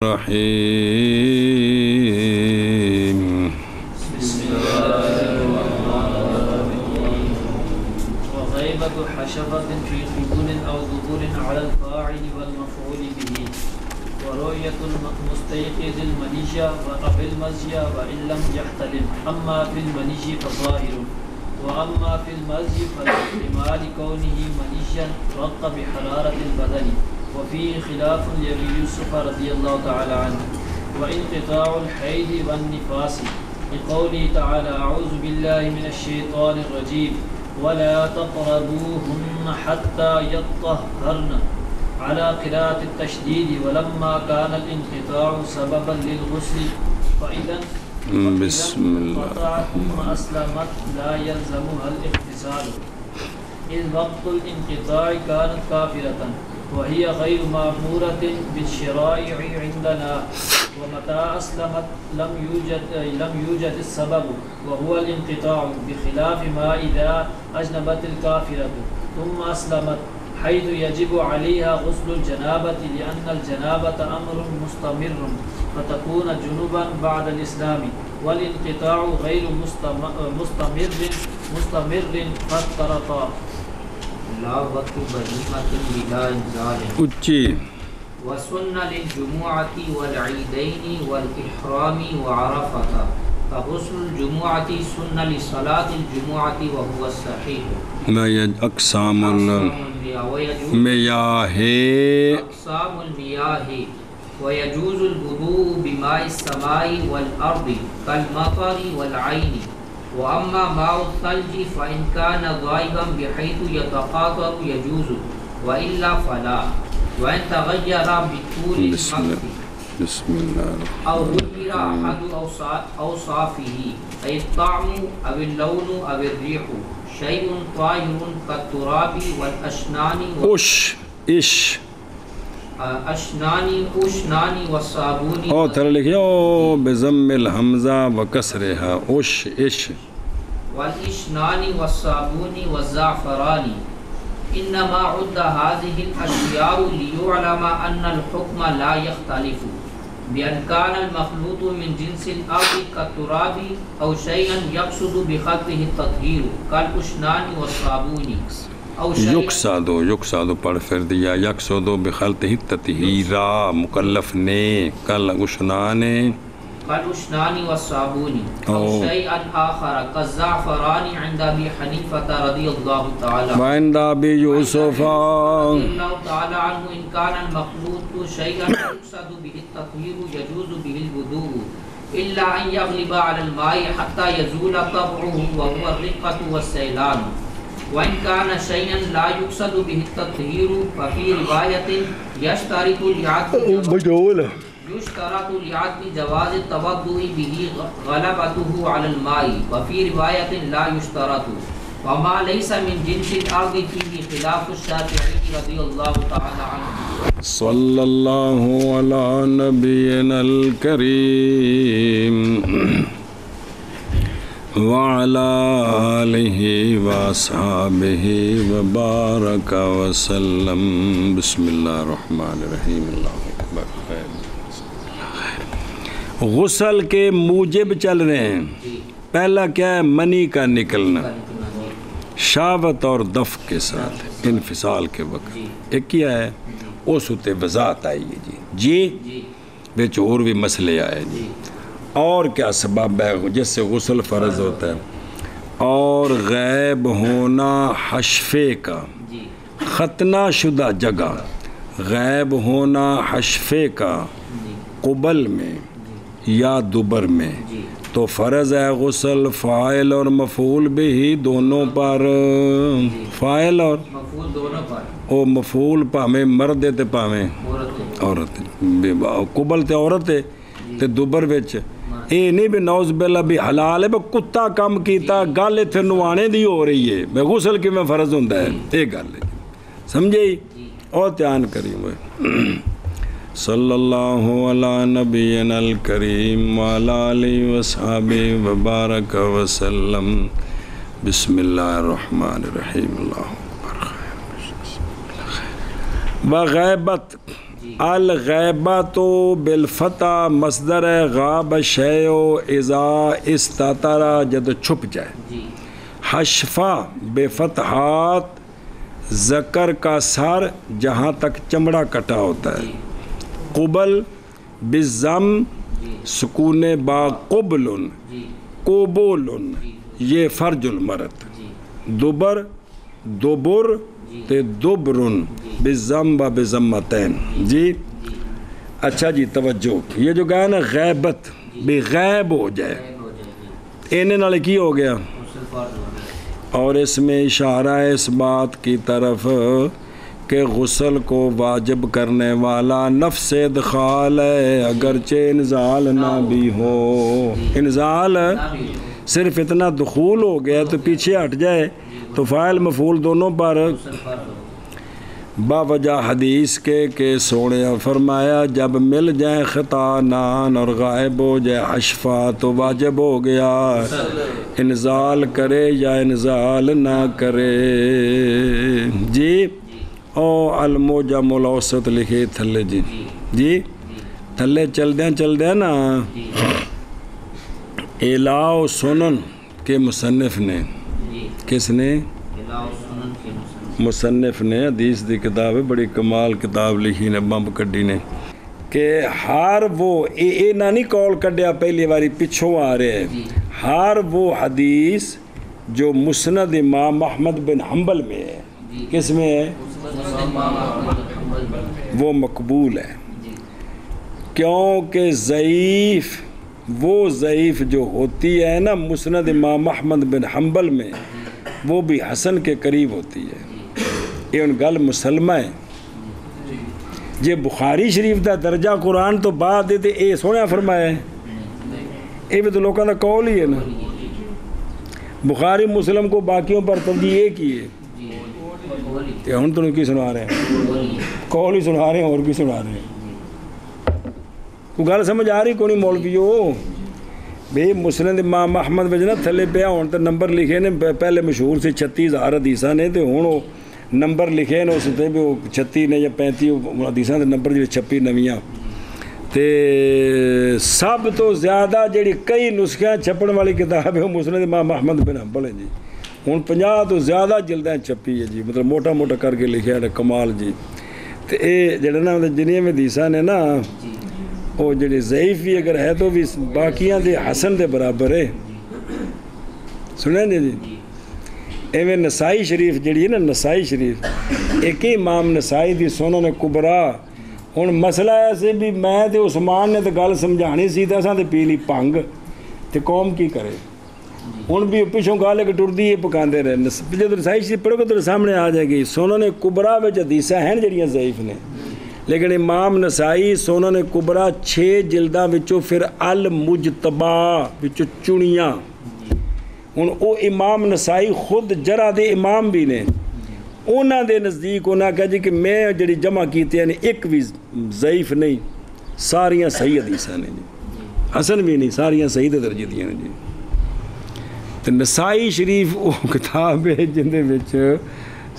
الرحيم وغيبة حشفة في قبول أو ظهور على الفاعل والمفعول به ورؤية المستيقظ المني وقبل المزي وإن لم يحتلم أما في المني فظاهر وأما في المزي فالاحتمال كونه منيا رق بحرارة البدن وفيه خلاف لأبي يوسف رضي الله تعالى عنه وانقطاع الحيض والنفاس لقوله تعالى أعوذ بالله من الشيطان الرجيم ولا تقربوهن حتى يطهرن على قراءة التشديد ولما كان الانقطاع سببا للغسل فإذا بسم الله قطعت ثم أسلمت لا يلزمها الاغتسال إذ وقت الانقطاع كانت كافرة وهي غير مأمورة بالشرائع عندنا ومتى أسلمت لم يوجد السبب وهو الانقطاع بخلاف ما إذا أجنبت الكافرة ثم أسلمت حيث يجب عليها غسل الجنابة لأن الجنابة أمر مستمر فتكون جنبا بعد الإسلام والانقطاع غير مستمر فافترقا لا وقت بهیمة بلا انزال اچھی وسن للجمعة والعيدين والإحرام وعرفة فغسل الجمعة سن لصلاة الجمعة وهو الصحيح اقسام المياه أقسام المياه ويجوز الوضوء بماء السماء والأرض كالمطر والعين وأما ماء الثلج فإن كان غائبا بحيث يتقاطر يجوز وإلا فلا وإن تغير بطول المكث بسم الله أو غير أحد أوصافه أي الطعم أو اللون أو الريح شيء طاهر كالتراب والأشنان أشنان والصابون او ترى لکھیں او بضم الحمزہ وکسرها اش والإشنان والصابون والزعفران إنما عد هذه الأشياء ليعلم أن الحكم لا يختلف بأن كان المخلوط من جنس الأرض كالتراب أو شيئا يقصد بخلطه التطهير كالأشنان والصابون یقصد پڑھ پھر دیا یقصد بخلطہ التطہیرا مکلف نے کالاشنان والصابون أو شيئا آخر كالزعفران عند أبي حنيفة رضي الله تعالى وعند أبي يوسف رضي الله تعالى عنه إن كان المخلوط شيئا يقصد به التطهير يجوز به الوضوء إلا أن يغلب على الماء حتى يزول طبعه وهو الرقة والسيلان وإن كان شيئا لا يقصد به التطهير ففي رواية يشترط لعدم جواز التوضؤ به غلبته على الماء وفي رواية لا يشترط وما ليس من جنس الأرض فيه خلاف الشافعي رضي الله تعالى عنه صلى الله على نبينا الكريم وعلى آله وأصحابه وبارك وسلم بسم الله الرحمن الرحيم الله أكبر غسل کے موجب چل رہے ہیں پہلا کیا ہے منی کا نکلنا شہوت اور دفع کے ساتھ انفصال کے وقت ایک کیا ہے اس ہوتے وضاحت آئی ہے جی بیچ اور بھی مسئلے آئے جی اور کیا سبب ہے جس سے غسل فرض ہوتا ہے اور غائب ہونا حشفے کا ختنہ شدہ جگہ غائب ہونا حشفے کا قبل میں یا دبر میں تو فرض ہے غسل فاعل اور مفعول بھی دونوں پر فاعل اور او مفعول پاویں مرد تے پاویں عورت قبل تے عورت تے دبر وچ اے نہیں بھی نوز باللہ بھی حلال ہے بھی کتا کم کیتا گل اتھے نوانے دی ہو رہی ہے میں غسل کی میں فرض ہوندہ ہے ایک گل ہے سمجھے اور دھیان کریم ہوئے صلی اللہ علی نبینا الکریم وعلی آلہ وصحابہ وبارک وسلم بسم اللہ الرحمن الرحیم اللہ اکبر وغیبت الغیبۃ بالفتح مصدر ہے غاب الشیء اذا استتر جب چھپ جائے. حشفہ بے فتحات ذکر کا سر جہاں تک چمڑا کٹا ہوتا ہے. قبل بالضم سکون با قبل قبول یہ فرج المرد. دبر دبر تے دبرن بالضم و بضمتین. جی اچھا جی توجہ، یہ جو گیا نا غیبت بے غیب ہو جائے اینے نالے کی ہو گیا، اور اس میں اشارہ ہے اس بات کی طرف کہ غسل کو واجب کرنے والا نفس ادخال ہے اگرچہ انزال نہ بھی ہو. انزال صرف اتنا دخول ہو گیا تو پیچھے ہٹ جائے تو فاعل مفعول دونوں پر باوجہ حدیث کے کہ سونے فرمایا جب مل جائیں خطانان اور غائب ہو جائے حشفہ تو واجب ہو گیا انزال کرے یا انزال نہ کرے. جی او الموجم الاوسط لکھے تھلے. جی جی تھلے چل دیں نا. اعلاء سنن کے مصنف نے، کس نے؟ مصنف نے حدیث دی کتاب ہے، بڑی کمال کتاب لکھی نے، بمب کڈی نے، کہ ہر وہ اے نہ نہیں کال کڈیا پہلی باری پچھوں آ رہے ہیں، ہر وہ حدیث جو مسند امام احمد بن حنبل میں ہے، کس میں ہے؟ وہ مقبول ہے، کیونکہ ضعیف وہ ضعیف جو ہوتی ہے نا مسند امام احمد بن حنبل میں وہ بھی حسن کے قریب ہوتی ہے. یہ ان گل مسلمہ ہے. جی بخاری شریف دا درجہ قرآن تو بعد دیتے اے سونا فرمایا ہے، یہ بھی تو لوگوں کا قول ہی ہے نا. بخاری مسلم کو باقیوں پر ترجیح یہ کی ہے، ہم تو کی سنا رہے ہیں، قول ہی سنا رہے ہیں اور کی سنا رہے ہیں. گل سمجھ آ رہی کونی مولویو بھئی مسند امام احمد وجہ تھلے پیا ہون تو نمبر لکھے نے پہلے مشہور سے 36,000 حدیثاں نے تے ہن وہ نمبر لکھے نے اس تے بھی 36 نے یا 35 حدیثاں دے نمبر جڑے 26 نویاں تے سب تو زیادہ جڑی کئی نسخیاں چھپن والی کتاب ہے وہ مسند امام احمد بن حنبل ہے. جی ہن 50 تو زیادہ جلدیں چھپی ہے جی، مطلب موٹا موٹا کر کے لکھیا ہے کمال. جی تے اے جڑے نا جنیاں میں حدیثاں نے نا وہ جڑی ضعیف بھی اگر ہے تو بھی باقیاں دے حسن دے برابر ہے. سنیں جی ایویں نسائی شریف جڑی ہے نا، نسائی شریف ایک ہی امام نسائی دی سنن کبرا. ہن مسئلہ ایسے بھی میں تے عثمان نے تے گل سمجھانی سی تے اساں تے پی لی پنگ تے قوم کی کرے. ہن بھی پچھوں گل ایک ٹردی پکاندے رہے. جب نسائی شریف پڑھو گے تو سامنے آ جائے گی سنن کبرا وچ حدیثاں ہیں جڑیاں ضعیف نے، لیکن امام نسائی سنن کبرا 6 جلداں وچوں پھر المجتبا وچوں چنیاں. ہن او امام نسائی خود جرح دے امام بھی نے، انہاں دے نزدیک انہاں کہا جی کہ میں جڑی جمع کیتے ہیں ایک بھی ضعیف نہیں، ساریاں صحیح حدیثاں نے جی، حسن بھی نہیں، ساریاں صحیح دے درجے دیاں نے جی. تے نسائی شریف او کتاب ہے جن دے وچ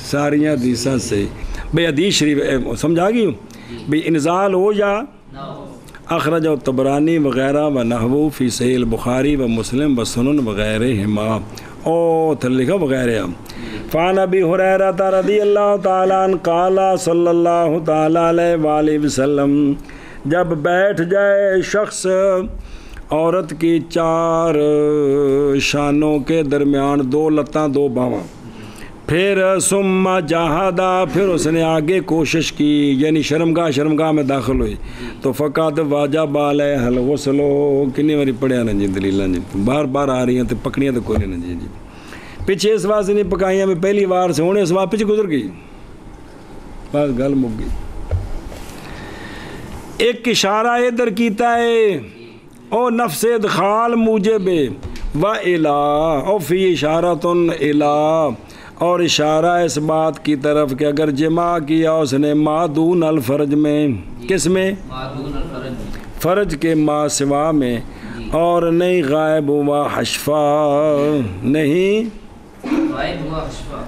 ساریاں حدیثاں صحیح. بھئی حدیث شریف سمجھا گئی بھئی انزال ہو یا اخرجہ طبرانی وغیرہ و نحو فی صحیح البخاری و مسلم و سنن وغیرہما او تھلکھا وغیرہ. فان ابی ہریرہ رضی اللہ تعالیٰ عنہ قال صلی اللہ تعالیٰ علیہ وآلہ وسلم جب بیٹھ جائے شخص عورت کی 4 شانوں کے درمیان 2 لتاں 2 باواں، پھر ثم جاہدہ پھر اس نے آگے کوشش کی یعنی شرمگاہ میں داخل ہوئی تو فقط واجب علیہ الغسل. کنی باری پڑھیا نا جی دلیلاں جی بار بار آ رہی ہیں تو پکڑیاں تو کوئی نہیں جی. پیچھے اس واسطے نہیں پکائیاں میں پہلی بار سے ہونے اس بار پیچھے گزر گئی بس گل مک گئی. ایک اشارہ ادھر کیتا ہے او نفس ادخال موجب و الا او فی اشارتن الا، اور اشارہ اس بات کی طرف کہ اگر جمع کیا اس نے ما دون الفرج میں، کس میں؟ فرج کے ما سوا میں، اور نہیں غائب ہوا حشفہ، نہیں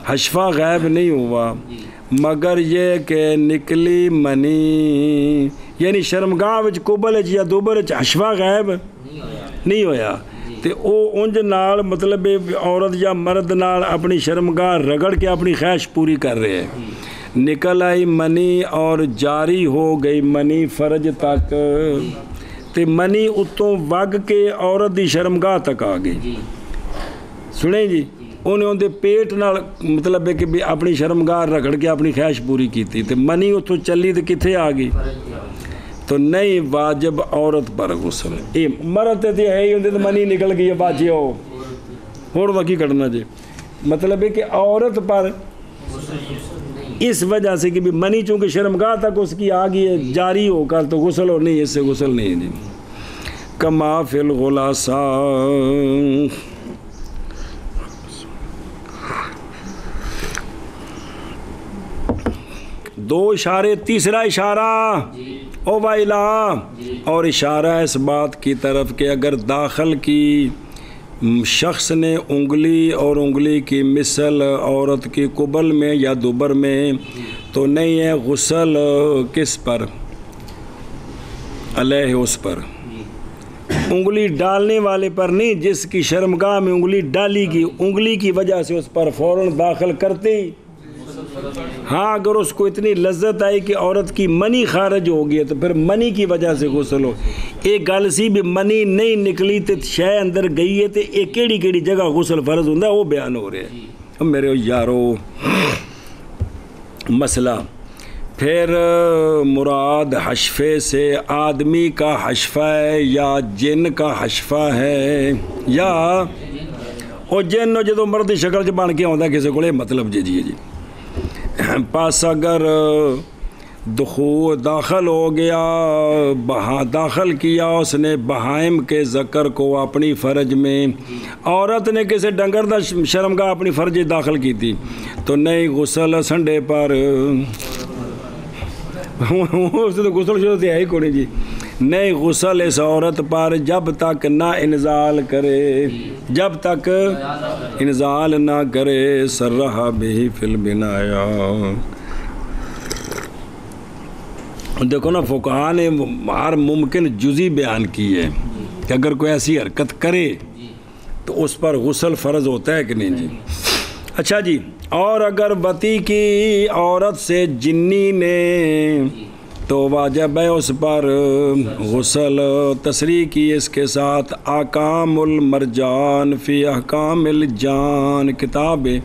حشفہ غائب نہیں ہوا، مگر یہ کہ نکلی منی، یعنی شرمگاہ وچ قبل وچ یا دوبر وچ حشفہ غائب نہیں ہویا، تے او اونج نال مطلب عورت یا مرد نال اپنی شرمگاہ رگڑ کے اپنی خواہش پوری کر رہے ہیں، نکل آئی منی اور جاری ہو گئی منی فرج تک، تے منی اتوں وگ کے عورت دی شرمگاہ تک آ گئی، سنیں جی، انہیں اندے پیٹ نال مطلب ہے کہ بھی اپنی شرمگاہ رگڑ کے اپنی خواہش پوری کی تھی، تے منی اتوں چلی تے کتھے آ گئی، تو نہیں واجب عورت پر غسل، اے مرد تے ہے ہی ہوندے تے منی نکل گئی ہے باجی ہو دا کی کرنا جی، مطلب ہے کہ عورت پر اس وجہ سے کہ بھی منی چونکہ شرمگاہ تک اس کی آ گئی ہے جاری ہو کر، تو غسل اور نہیں، اس سے غسل نہیں جی۔ کما فی الغلاسا، دو اشارے، تیسرا اشارہ او وائلا، اور اشارہ اس بات کی طرف کہ اگر داخل کی شخص نے انگلی اور انگلی کی مثل عورت کی قبل میں یا دوبر میں، تو نہیں ہے غسل کس پر، علیہ اس پر، انگلی ڈالنے والے پر نہیں، جس کی شرمگاہ میں انگلی ڈالی گئی انگلی کی وجہ سے اس پر فوراً داخل کرتے ہی، ہاں اگر اس کو اتنی لذت آئی کہ عورت کی منی خارج ہو گئی تو پھر منی کی وجہ سے غسل ہو، ایک گل سی بھی منی نہیں نکلی تو شے اندر گئی ہے تو ایک کیڑی کیڑی جگہ غسل فرض ہوندہ ہے وہ بیان ہو رہے ہیں میرے یارو مسئلہ۔ پھر مراد حشفے سے آدمی کا حشفہ ہے یا جن کا حشفہ ہے، یا وہ جن جدو مرد شکل چ بن کے آتا کسی کو مطلب جی جی جی، پس اگر داخل ہو گیا، داخل کیا اس نے بہائم کے ذکر کو اپنی فرج میں، عورت نے کسی ڈنگر دا شرمگاہ اپنی فرج داخل کی تھی تو نہیں غسل سنڈے پر، اس تو غسل شروع سے ہے ہی کوئی جی، نہیں غسل اس عورت پر جب تک نہ انزال کرے، جب تک انزال نہ کرے، سرہا بھی فی البنایا۔ دیکھو نا فقہاء نے ہر ممکن جزی بیان کی ہے کہ اگر کوئی ایسی حرکت کرے تو اس پر غسل فرض ہوتا ہے کہ نہیں جی۔ اچھا جی، اور اگر وطی کی عورت سے جنی نے تو واجب ہے اس پر غسل، تصریح کی اس کے ساتھ احکام المرجان فی احکام الجان کتاب ہے،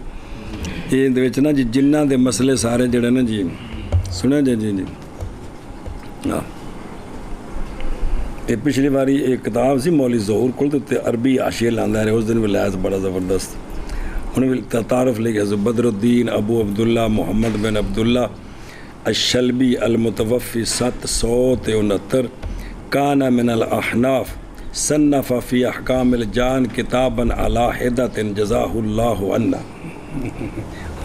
یہ نا جی جنہ دے مسئلے سارے جڑے نا جی سنے جی جی جی ہاں، یہ پچھلی باری ایک کتاب سی مولی ظہور کل تو عربی حاشیہ لاندا رہے، اس دن بھی لایا بڑا زبردست، انہوں نے تعارف لے گیا بدر الدین ابو عبداللہ محمد بن عبداللہ الشلبی المتوفی 769 کان من الاحناف، صنف فی احکام الجان کتابا علی حدۃ جزاہ اللہ عنا،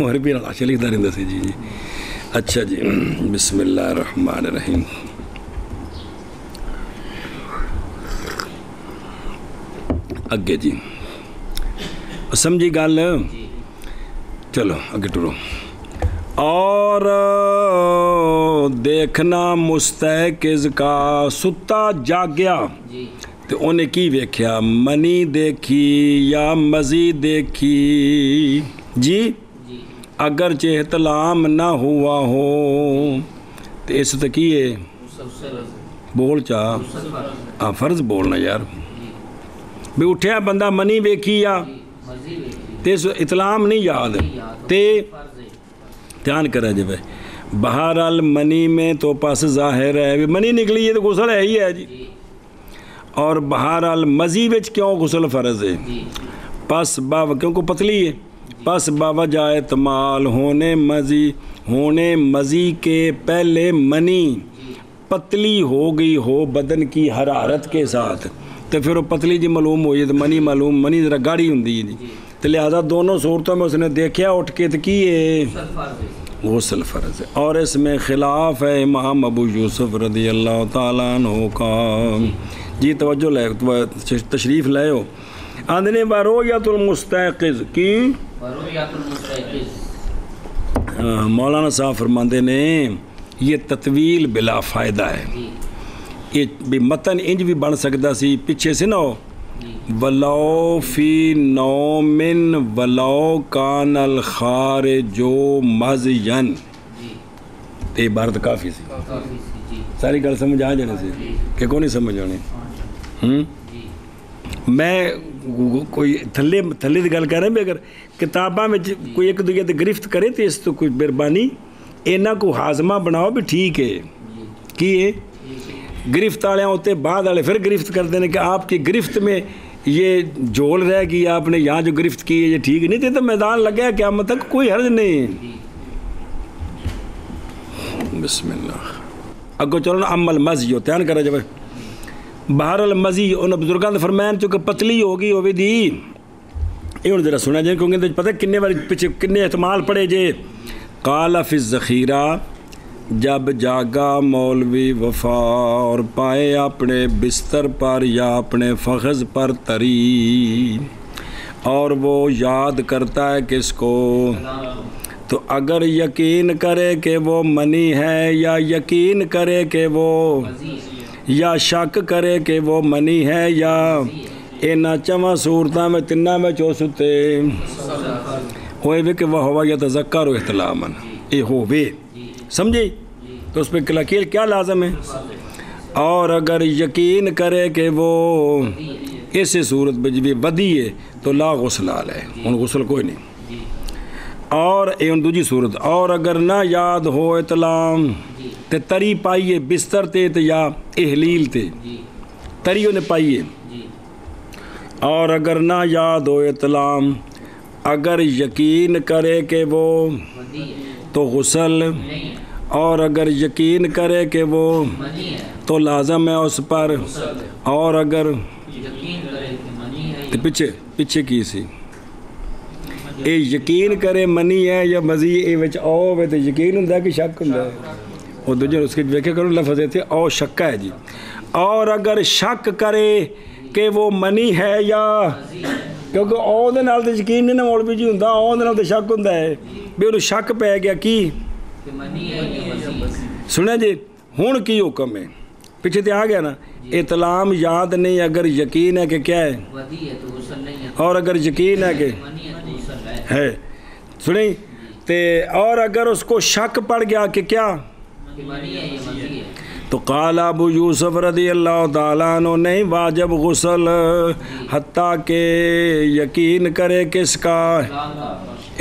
عربی حاشیہ لکھتا رہتا سی جی جی۔ اچھا جی، بسم اللہ الرحمن الرحیم۔ اگے جی سمجھی گل، چلو اگے ٹرو۔ اور دیکھنا مستيقظ کا، ستا جاگیا تو انہیں کی ویکھیا، منی دیکھی یا مزید دیکھی جی، اگرچہ احتلام نہ ہوا ہو تو اس تکیے بول چاہ فرض بولنا یار، بھی اٹھیا بندہ منی ویکھی یا تے اطلام نہیں یاد تے دھیان کرے جب بہرحال منی میں تو پس ظاہر ہے بھی منی نکلی ہے تو غسل ہے ہی ہے جی، اور بہرحال مزی وچ کیوں غسل فرض ہے، پس کیونکہ پتلی ہے، پس باوجہ احتمال ہونے مزی کے پہلے منی پتلی ہو گئی ہو بدن کی حرارت کے ساتھ، تو پھر وہ پتلی جی معلوم ہوئی تو منی معلوم، منی ذرا گاڑی ہوندی ہے جی، تو لہذا دونوں صورتوں میں اس نے دیکھا اٹھ کے تو کی ہے غسل فرض ہے۔ اور اس میں خلاف ہے امام ابو یوسف رضی اللہ تعالیٰ عنہ کا جی، توجہ لے تشریف لے ہو، آندھنے برؤیت المستيقظ کی مولانا صاحب فرماندے نے یہ تطویل بلا فائدہ ہے. یہ بھی متن انج بھی بن سکتا سی پیچھے سے نہ ہو ولو فی نومن ولو کان الخارج مزین، تے عبارت کافی سی. ساری گل سمجھ آ جانے سے کہ کون نہیں سمجھ آنی. میں کوئی تھلے دی گل کر رہا بھی اگر کتاباں میں کوئی ایک دوسرے تے گرفت کرے تو اس تو کوئی مہربانی اینا کو ہاضمہ بناؤ بھی ٹھیک ہے. کی ہے گرفت والے ہوتے بعد والے پھر گرفت کرتے ہیں کہ آپ کی گرفت میں یہ جول رہ گئی، آپ نے یہاں جو گرفت کی ہے یہ ٹھیک نہیں تھے تو میدان لگا قیامت تک کوئی حرج نہیں. بسم اللہ اگو چلو نا. ام المزی دھیان کرا جب بہر المزی انہوں بزرگاں نے فرمایا چونکہ پتلی ہوگی ہوئی دی یہ انہوں ذرا سنا جائے کیونکہ پتہ کنے بار پیچھے کنے احتمال پڑے جے. قال فی الذخیرہ جب جاگا مولوی وفا اور پائے اپنے بستر پر یا اپنے فخذ پر تری اور وہ یاد کرتا ہے کس کو، تو اگر یقین کرے کہ وہ منی ہے یا یقین کرے کہ وہ یا شک کرے کہ وہ منی ہے یا اینا چواں صورتاں میں تنہ میں چوستے ہوئے بھی کہ وہ ہوا یا تذکر و احتلامن اے ہوئے سمجھے تو اس پہ کلکیل کیا لازم ہے. اور اگر یقین کرے کہ وہ ایسے صورت میں بھی بدی ہے تو لا غسل آل ہے ان غسل کوئی نہیں. اور ان دوجی صورت اور اگر نہ یاد ہو اطلام تے تری پائیے بستر تے یا احلیل تے تریوں نے پائیے. اور اگر نہ یاد ہو اطلام اگر یقین کرے کہ وہ تو غسل، اور اگر یقین کرے کہ وہ تو لازم ہے اس پر. اور اگر پیچھے کی سی اے یقین کرے منی ہے یا مزی اے وچ او وے تے یقین ہوندا ہے کہ شک ہوندا ہے. وہ دوجے اس کے ویکھے کرو لفظ ہے او شک ہے جی. اور اگر شک کرے کہ وہ منی ہے یا کیونکہ او دے نال تے یقین نہیں نا مولوی جی ہوندا، او دے نال تے شک ہوندا ہے بھی انہوں شک پہ گیا کی سنیں جی. ہون کی حکم ہے پیچھے تے آ گیا نا اطلام یاد نہیں اگر یقین ہے کہ کیا ہے اور اگر یقین ہے کہ ہے سنیں تے اور اگر اس کو شک پڑ گیا کہ کیا تو قال ابو یوسف رضی اللہ تعالیٰ عنہ نہیں واجب غسل حتیٰ کہ یقین کرے کس کا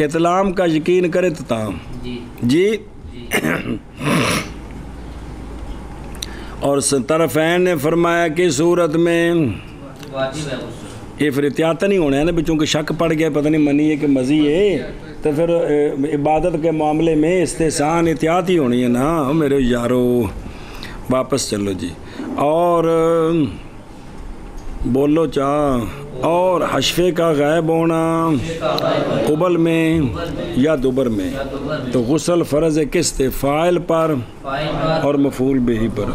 اطلام کا یقین کرے تو تام جی. اور طرفین نے فرمایا کہ صورت میں یہ پھر احتیاط نہیں ہونا ہے نا بھی چونکہ شک پڑ گیا پتہ نہیں منی ہے کہ مزی ہے تو پھر عبادت کے معاملے میں استحسان احتیاط ہی ہونی ہے نا میرے یارو. واپس چلو جی. اور بولو چاہ اور حشفے کا غائب ہونا قبل میں یا دبر میں تو غسل فرض ہے کس تے فاعل پر اور مفعول بہ پر.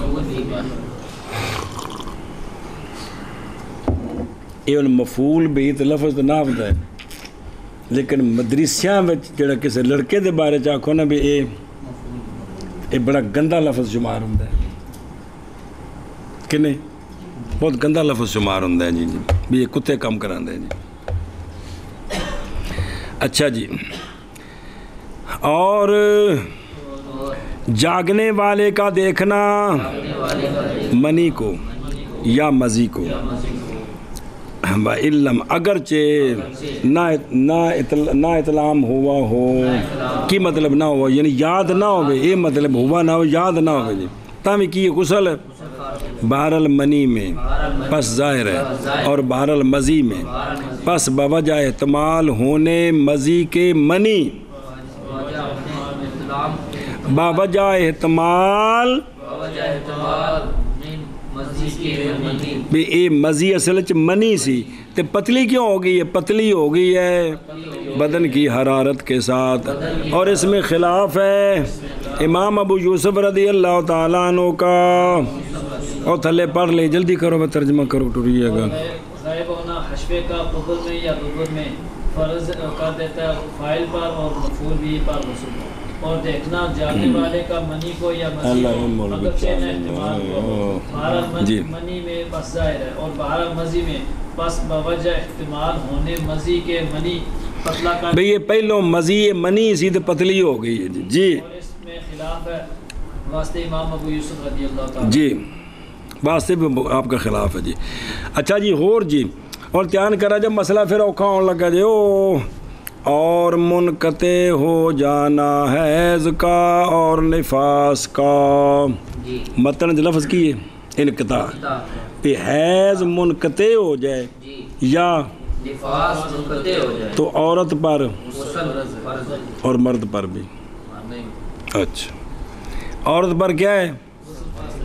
یہ مفعول بہ تے لفظ تو نہ ہوتا ہے لیکن مدرسیاں جڑا کسی لڑکے دے بارے چاہو نا بھی یہ بڑا گندا لفظ شمار ہوتا ہے کہ نہیں بہت گندا لفظ شمار ہوتا ہے جی بھی یہ کتے کم کراندے ہیں جی. اچھا جی. اور جاگنے والے کا دیکھنا منی کو یا مزی کو علم اگرچہ نہ اطلام ہوا ہو کی مطلب نہ ہوا یعنی یاد نہ ہوئے یہ مطلب ہوا نہ ہو یاد نہ ہوئے جی تاہم کی غسل بہر المنی میں پس ظاہر ہے اور بہر المزی میں پس بوجہ احتمال ہونے مزی کے منی بوجہ احتمال بھی اے مزی اصل چ منی سی تے پتلی کیوں ہو گئی ہے پتلی ہو گئی ہے بدن کی حرارت کے ساتھ اور اس میں خلاف ہے امام ابو یوسف رضی اللہ تعالیٰ عنہ کا. اور تھلے پڑھ لے جلدی کرو میں ترجمہ کرو ٹوریے گا. غائب ہونا حشفے کا قبل میں یا دبر میں فرض کر دیتا ہے فاعل پر اور مفعول بھی پر غسل. اور دیکھنا جانے والے کا منی کو یا مزی کو اگرچہ نہ احتمال کو بہرحال منی میں بس ظاہر ہے، اور بہرحال مزی میں بس بوجہ احتمال ہونے مزی کے منی پتلا کا بھئی یہ پہلو مزی منی سیدھے پتلی ہو گئی ہے جی، اور اس میں خلاف ہے واسطے امام ابو یوسف رضی اللہ تعالیٰ جی واسطے بھی آپ کا خلاف ہے جی۔ اچھا جی اور جی، اور دھیان کرا جب مسئلہ پھر اوکھا ہونے لگا جی اور منقطع ہو جانا حیض کا اور نفاس کا، متن لفظ کی ہے انقطاع، کہ حیض منقطع ہو جائے یا نفاس منقطع ہو جائے تو عورت پر غسل فرض ہے۔ اور مرد پر بھی، اچھا عورت پر کیا ہے؟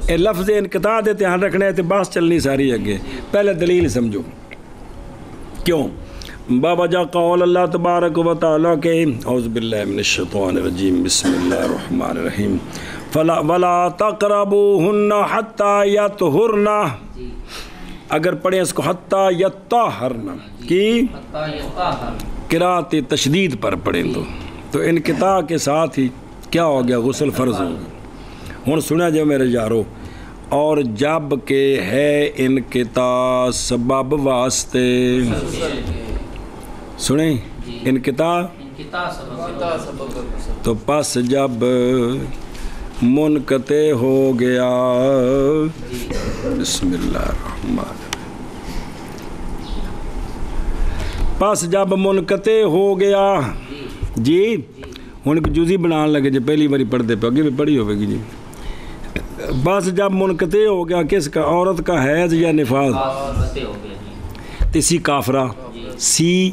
اے لفظ انقطاع دے دھیان رکھنا ہے، تو بات چلنی ساری اگے۔ پہلے دلیل سمجھو کیوں بابا جا قول اللہ تبارک و تعالیٰ کے اعوذ باللہ من الشیطان الرجیم بسم اللہ الرحمن الرحیم وَلَا تَقْرَبُوهُنَّ حَتَّى يَطْهُرْنَ، اگر پڑھیں اس کو حَتَّى يَطَّهَرْنَ کی قرات تشدید پر پڑھیں تو انقطاع کے ساتھ ہی کیا ہو گیا؟ غسل فرض ہو گیا۔ ہن سنا جو میرے یارو، اور جب کہ ہے انقطاع سبب واسطے، سنیں انقطاع تو پس جب منقطع ہو گیا، بسم اللہ الرحمن الرحیم، پس جب منقطع ہو گیا جی، ہن جزی بنان لگے جو پہلی باری پڑھتے پہ اگے بھی پڑھی ہوئے گی جی، بس جب منقطع ہو گیا کس کا؟ عورت کا حیض یا نفاس، تیسی کافرہ سی،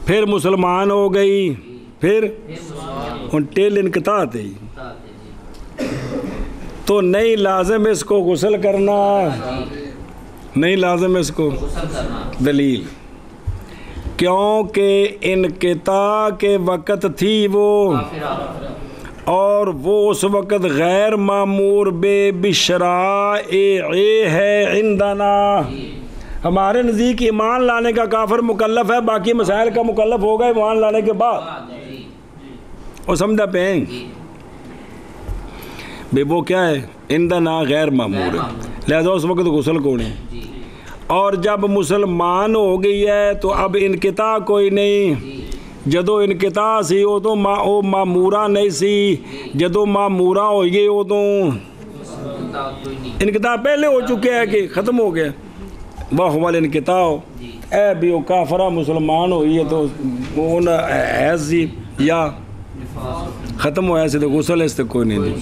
پھر مسلمان ہو گئی، پھر ان ٹیل انقطاع تھی تو نہیں لازم اس کو غسل کرنا، نہیں لازم اس کو دلیل، کیونکہ انقطاع کے وقت تھی وہ، اور وہ اس وقت غیر معمور بے بشرائع ہے عندنا، ہمارے نزدیک ایمان لانے کا کافر مکلف ہے، باقی مسائل کا مکلف ہوگا ایمان لانے کے بعد، اور سمجھا پہیں بے وہ کیا ہے؟ عندنا غیر معمور ہے، لہذا اس وقت غسل کو نہیں، اور جب مسلمان ہو گئی ہے تو اب انقطاع کوئی نہیں، جدو انقطاع سی ادو معمورہ نہیں سی، جدو معمورہ ہو گئی ادو انقطاع پہلے ہو چکے ہے کہ ختم ہو گیا، واہ انقطاع ہو اے بھی وہ کافرہ مسلمان ہوئی ہے تو حیض سی یا ختم ہوا سے تو غسل اس تک کوئی نہیں دی،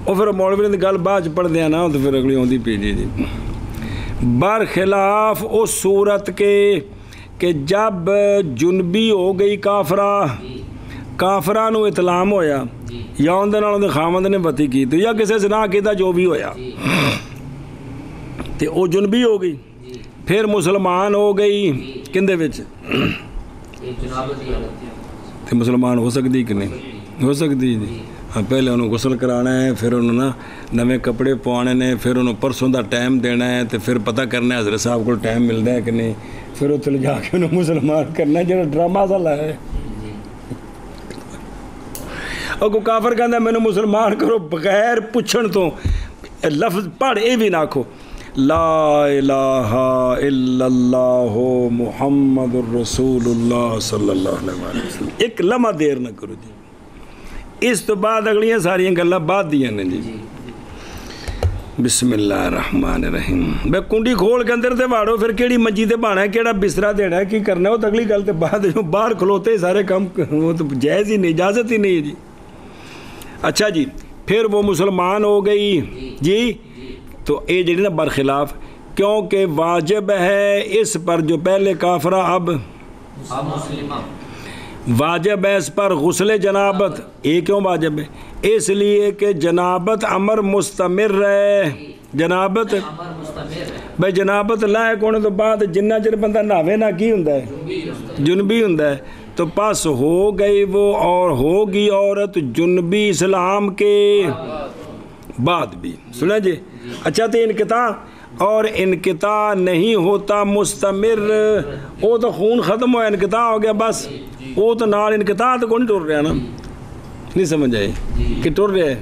اور پھر مولوی نے گل بعد پڑھ دیا نا تو پھر اگلی ہوندی پی جی برخلاف اس صورت کے کہ جب جنبی ہو گئی کافرہ نو اطلام ہویا یا اندر خامد نے بتی کی تو یا کسی سے نہ کیتا جو بھی ہویا تے او جنبی ہو گئی، پھر مسلمان ہو گئی کندے وچ تے مسلمان ہو سکتی کہ نہیں ہو سکتی جی، ہاں پہلے انہوں غسل کرانا ہے، پھر انہوں نا نویں کپڑے پوانے نے، پھر انہوں پرسوں دا ٹائم دینا ہے، تے پھر پتہ کرنا ہے حضرت صاحب کو ٹائم ملتا ہے کہ نہیں، پھر وہ تل جا کے انہوں مسلمان کرنا ہے، جنہوں ڈرامہ سا لائے اور کوئی کافر کہتا ہے میں نے مسلمان کرو بغیر پوچھن تو، لفظ پڑھ اے بھی نہ کھو لا الہ الا اللہ محمد الرسول اللہ صلی اللہ علیہ وسلم، ایک لمحہ دیر نہ کرو جی، اس تو بعد اگلیاں ساریاں گلاں بعد دیا نے جی۔ بسم اللہ الرحمن الرحیم، بے کنڈی کھول کے اندر تے باڑو، پھر کیڑی منجی تے بانا ہے، کیڑا بسترا دینا ہے، کی کرنا ہے، وہ اگلی گل تے بعد جو باہر کھلوتے سارے کام وہ تو جائز ہی نہیں، اجازت ہی نہیں جی۔ اچھا جی پھر وہ مسلمان ہو گئی جی، تو اے جڑی نا برخلاف، کیونکہ واجب ہے اس پر جو پہلے کافرہ اب واجب ہے اس پر غسل جنابت، یہ کیوں واجب ہے؟ اس لیے کہ جنابت امر مستمر ہے، جنابت بھائی جنابت لاحق ہونے تو بعد جنہ چر بندہ ناوے نہ کی ہوندا ہے جنبی ہوندا ہے، تو پس ہو گئی وہ اور ہوگی عورت جنبی اسلام کے بعد بھی، سنا جی۔ اچھا تو انقطاع، اور انقطاع نہیں ہوتا مستمر، وہ تو خون ختم ہوا انقطاع ہو گیا بس، وہ تو نال انقطاع تو کون ٹر رہا نا، نہیں سمجھ آئی کہ ٹر رہے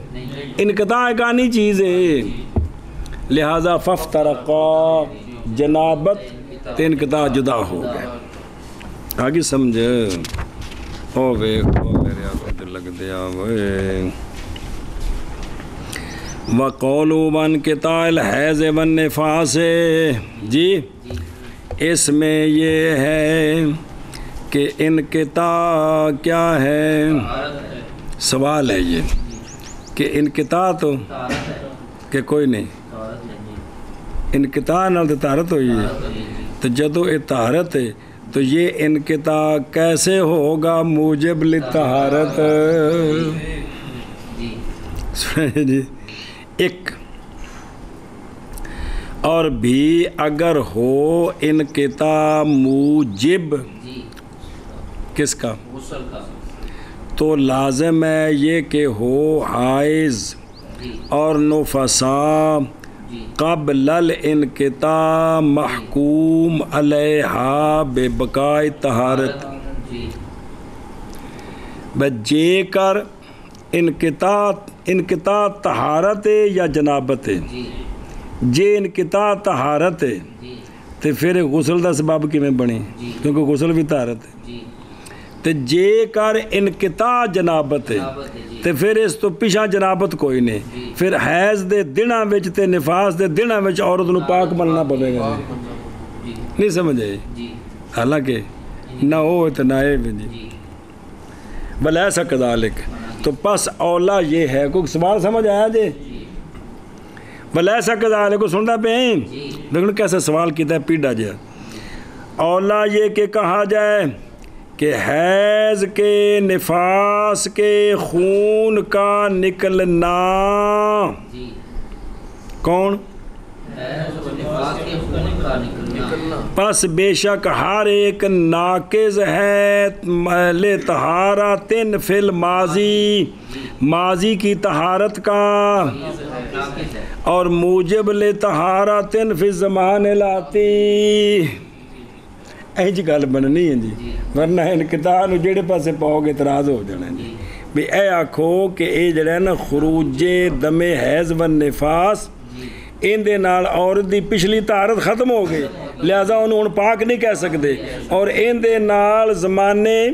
انقطاع ایک آنی چیز ہے، لہذا فافترقا جنابت تے انقطاع جدا ہو گئے. آگے سمجھ او میرے آقا دل لگ دیا وے. وقولوا وانقطاع الحیض والنفاس، جی اس میں یہ ہے کہ انقطاع کیا ہے؟ سوال ہے یہ کہ انقطاع تو کہ کوئی نہیں، انقطاع نال تو طہارت ہوئی ہے، تو جدو یہ طہارت ہے تو یہ انقطاع کیسے ہوگا موجب لطہارت؟ جی ایک اور بھی اگر ہو انقطاع موجب کس کا تو لازم ہے یہ کہ ہو حائض اور نفساء قبل الانقطاع محکوم علیہا بے بقائے طہارت. بجے کر انقطاع طہارت ہے یا جنابت ہے، جے انقطاع طہارت ہے تو پھر غسل دا سبب کیویں بنی؟ کیونکہ غسل بھی طہارت ہے. تو جے کر انقطاع جنابت ہے تو پھر اس تو پیچھا جنابت کوئی نہیں، پھر حیض دے دناں وچ تے نفاس دے دناں وچ عورت نو پاک بننا پوے گا. نہیں سمجھ آئی؟ حالانکہ نہ ہو تو نہ ہے جی ولیسا کذالک. تو پس اولا یہ ہے، کوئی سوال سمجھ آیا جی؟ ولیسا کذالک کو سنتا پہ ہیں لیکن کیسا سوال کیتا ہے پیڑا جا. اولا یہ کہ کہا جائے کہ حیض کے نفاس کے خون کا نکلنا کون؟ پس بے شک ہر ایک ناقض ہے لطہارت فی الماضی، ماضی کی طہارت کا، اور موجب لطہارت فی الزمان الاتی. ਇਹ ਜੀ ਗੱਲ ਬਣਨੀ ਹੈ ਜੀ, ਵਰਨਾ ਇਨਕਿਤਾਹ ਨੂੰ ਜਿਹੜੇ ਪਾਸੇ ਪਾਓਗੇ ਇਤਰਾਜ਼ ਹੋ ਜਾਣਾ ਜੀ. ਵੀ ਇਹ ਆਖੋ ਕਿ ਇਹ ਜਿਹੜਾ ਨਾ ਖਰੂਜੇ ਦਮੇ ਹੈਜ਼ ਵਨ ਨਿਫਾਸ ਇਹਦੇ ਨਾਲ ਔਰਤ ਦੀ ਪਿਛਲੀ ਤਾਰਤ ਖਤਮ ਹੋ ਗਈ, ਲਿਹਾਜ਼ਾ ਉਹਨੂੰ ਹੁਣ ਪਾਕ ਨਹੀਂ ਕਹਿ ਸਕਦੇ, ਔਰ ਇਹਦੇ ਨਾਲ ਜ਼ਮਾਨੇ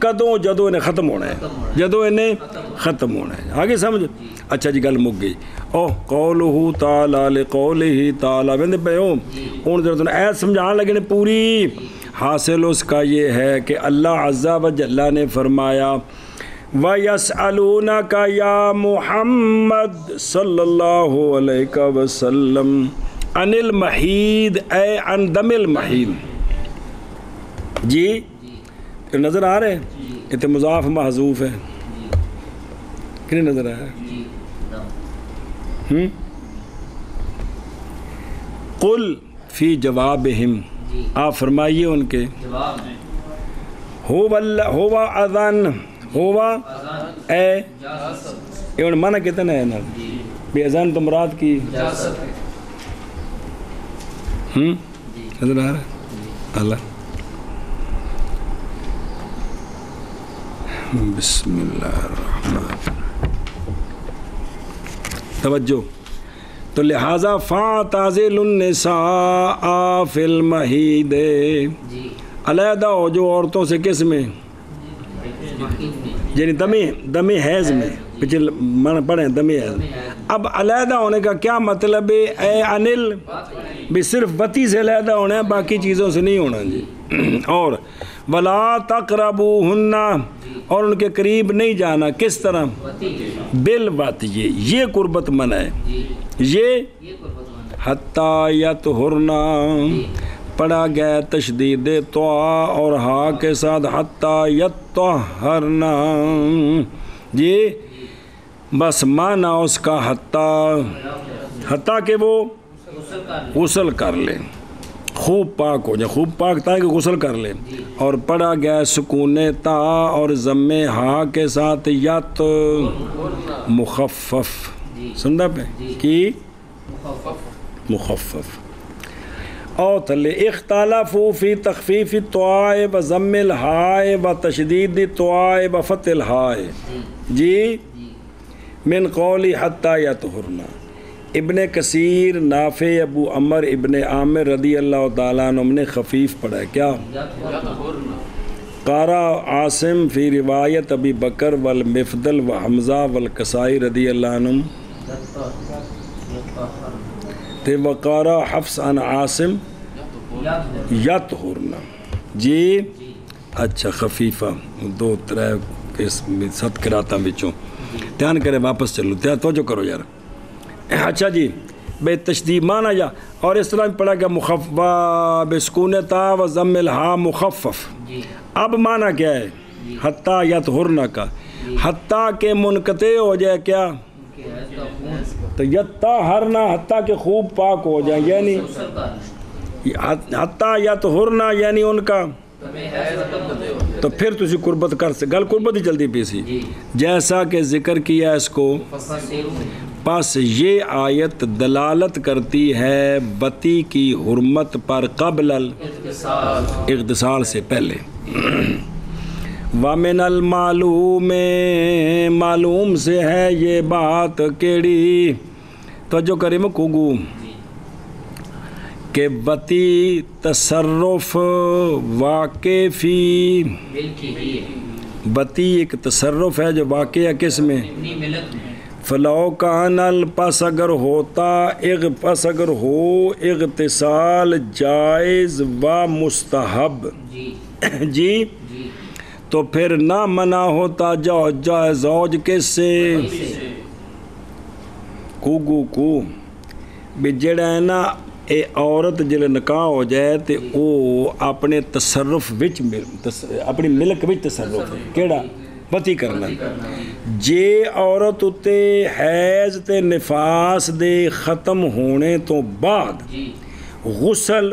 ਕਦੋਂ? ਜਦੋਂ ਇਹਨੇ ਖਤਮ ਹੋਣਾ ਹੈ, ਜਦੋਂ ਇਹਨੇ ਖਤਮ ਹੋਣਾ ਹੈ. ਆਗੇ ਸਮਝ? ਅੱਛਾ ਜੀ ਗੱਲ ਮੁੱਕ ਗਈ. ਉਹ ਕੌਲੁਹੂ ਤਾਲਾ ਲਿਕੌਲਿਹੀ ਤਾਲਾ ਕਹਿੰਦੇ ਪਏ ਹੋ. ਹੁਣ ਜਦੋਂ ਤੁਹਾਨੂੰ ਇਹ ਸਮਝਾਉਣ ਲੱਗੇ ਨੇ ਪੂਰੀ حاصل اس کا یہ ہے کہ اللہ عز و جل نے فرمایا وَيَسْأَلُونَكَ يَا محمد صلی اللہ علیہ وسلم عن المحید اے عن دم المحید. جی نظر آ رہے ہیں؟ یہ تو مضاف محذوف ہے کہ نہیں نظر آیا؟ قل فی جوابہم، آپ فرمائیے ان کے ہوا اذن، ہوا اے یہ مانا کتنا ہے نا بے اذان تو مراد کی نظر آ رہا ہے؟ اللہ بسم اللہ الرحمن الرحیم. توجہ. تو لہٰذا فَاعْتَزِلُوا النِّسَاءَ فِي الْمَحِيضِ، علیحدہ ہو جو عورتوں سے کس میں؟ یعنی دم حیض میں. پچھلے پڑھیں دم حیض. اب علیحدہ ہونے کا کیا مطلب ہے؟ اے انل بھی صرف وتی سے علیحدہ ہونا ہے، باقی چیزوں سے نہیں ہونا جی. اور وَلَا تَقْرَبُوهُنَّ، اور ان کے قریب نہیں جانا. کس طرح؟ بالوطی. یہ قربت منع ہے. یہ حتیٰ یطہرنا پڑھا گیا تشدید طاء اور ہا کے ساتھ حتیٰ یطہرنا. یہ بس معنی اس کا حتیٰ کہ وہ غسل کر لیں، خوب پاک ہو جائے. خوب پاک تھا کہ غسل کر لیں. اور پڑھا گیا سکون تا اور ضم ہا کے ساتھ یت مخفف. سندا پہ کی مخفف. او تھلے اختلافو فی تخفیف الطاء و ضم الحاء و تشدید الطاء و فتح الحاء جی من قول حتی یطہرن. ابن کثیر، نافع، ابو عمر ابن عامر رضی اللہ تعالیٰ عنہ نے خفیف پڑھا ہے. کیا قارا عاصم فی روایت ابی بکر والمفضل و حمزہ والکسائی رضی اللہ عنہ تے وقارا حفص عن عاصم یطہرن جی. اچھا خفیفہ 2-3 7 قراتاں وچوں دھیان کرے واپس چلو توجہ کرو یار. اچھا جی بے تشدید مانا یا اور اس طرح پڑھا گیا مخفف بسکون تا و ضم الہا مخفف. اب مانا کیا ہے حتیٰ یطہرن کا حتیٰ کہ منقطع ہو جائے کیا تو یطہرن حتیٰ کہ خوب پاک ہو جائے یعنی حتیٰ یطہرن یعنی ان کا تو پھر تسی قربت کر سے گل قربت ہی جلدی پیسی جیسا کہ ذکر کیا اس کو. پس یہ آیت دلالت کرتی ہے وطی کی حرمت پر قبل الاغتسال سے پہلے. وَمِنَ الْمَعْلُومِ معلوم سے ہے یہ بات کیڑی توجہ کریم کوگو کہ وطی تصرف واقع فی وطی ایک تصرف ہے جو واقع ہے کس میں فلو کانل پس اگر ہوتا پس اگر ہو اغتسال جائز و مستحب جی تو پھر نہ منع ہوتا زوج کس سے کو بھی جڑا ہے نا اے عورت جلے نکاح ہو جائے تے او اپنے تصرف وچ اپنی ملک وچ تصرف کیڑا وطی کرنا. جے عورت اتے حیض تے نفاس دے ختم ہونے تو بعد غسل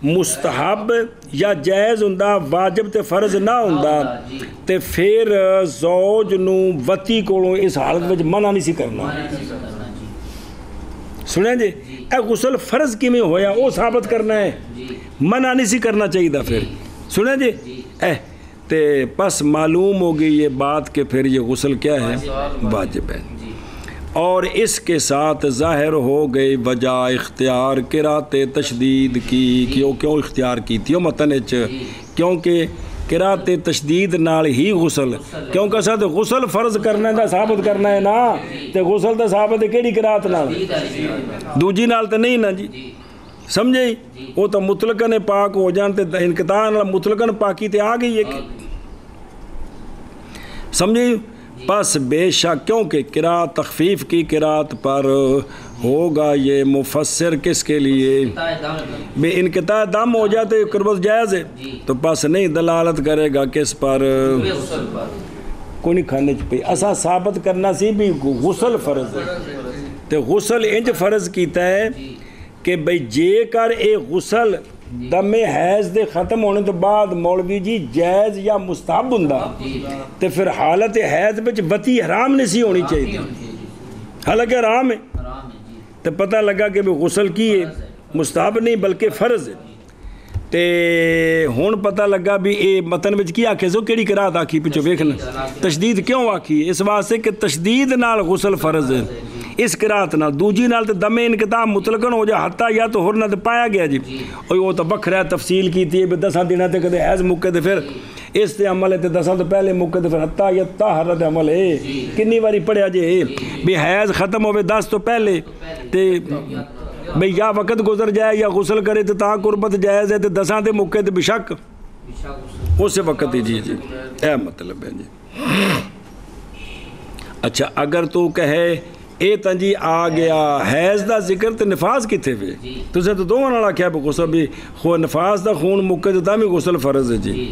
مستحب یا جائز ہوندا واجب تے فرض نہ ہوندا تے پھر زوج نو وطی کولوں اس حالت وچ منع نہیں سی کرنا. سنیں جی اے غسل فرض کیویں ہویا وہ ثابت کرنا ہے منع نہیں سی کرنا چاہیے تھا. پھر سنیں جی تے پس معلوم ہوگی یہ بات کہ پھر یہ غسل کیا ہے واجب ہے. اور اس کے ساتھ ظاہر ہو گئی وجہ اختیار قرات تشدید کی کیوں اختیار کی تھی متن کیونکہ قرات تشدید نال ہی غسل کیونکہ ساتھ غسل فرض کرنے دا ثابت کرنا ہے نا تے غسل دا ثابت ہے کیڑی قرات نال دوجی نال تے نہیں نا جی سمجھے وہ تو مطلقاً پاک ہو جان تے انقطاع مطلقاً پاکی تے آ گئی ہے سمجھے. پس بے شک کیونکہ قرات تخفیف کی قرات پر ہوگا یہ مفسر کس کے لیے بے انقطاع دم ہو جاتے قربت جائز ہے تو پس نہیں دلالت کرے گا کس پر کوئی نہیں کھانے پہ اسا ثابت کرنا سی بھی غسل فرض ہے تو غسل انج فرض کیتا ہے کہ بھئی جے کر اے غسل دم حیض دے ختم ہونے تو بعد مولوی جی جائز یا مستحب ہوندا تے پھر حالت حیض وچ وطی حرام نہیں سی ہونی چاہیے حالانکہ حرام ہے تے پتہ لگا کہ غسل کی ہے مستحب نہیں بلکہ فرض ہے تے ہن پتہ لگا بھی اے متن وچ کی آکھے سو کیڑی قرات آکھی پچھو ویکھنا تشدید کیوں آکھی اس واسطے کہ تشدید نال غسل فرض ہے اس قرات نال دوجی نال تے دم انقطاع مطلقاً ہو جا حتیٰ یا تو ہرنا تے پایا گیا جی وہ تو بکھرا تفصیل کیتی ہے 10 دنوں تے کدے حیض مکے تے پھر اس تے عمل ہے تے 10 تو پہلے مکے تے پھر حتیٰ یا طہر تے عمل ہے کنی واری پڑھیا جے بھی حیض ختم ہوئے 10 تو پہلے تے بھئی یا وقت گزر جائے یا غسل کرے تو تاں قربت جائز ہے تے 10 تے مکے تے بشک اس وقت ہی جی اے مطلب ہے جی. اچھا اگر تو کہے اے تنجی آ گیا حیض دا ذکر تے نفاس کتھے پہ تسے تو دونوں نال آکھیا پہ غسل بھی نفاس دا خون مکے تے تاں بھی غسل فرض ہے جی.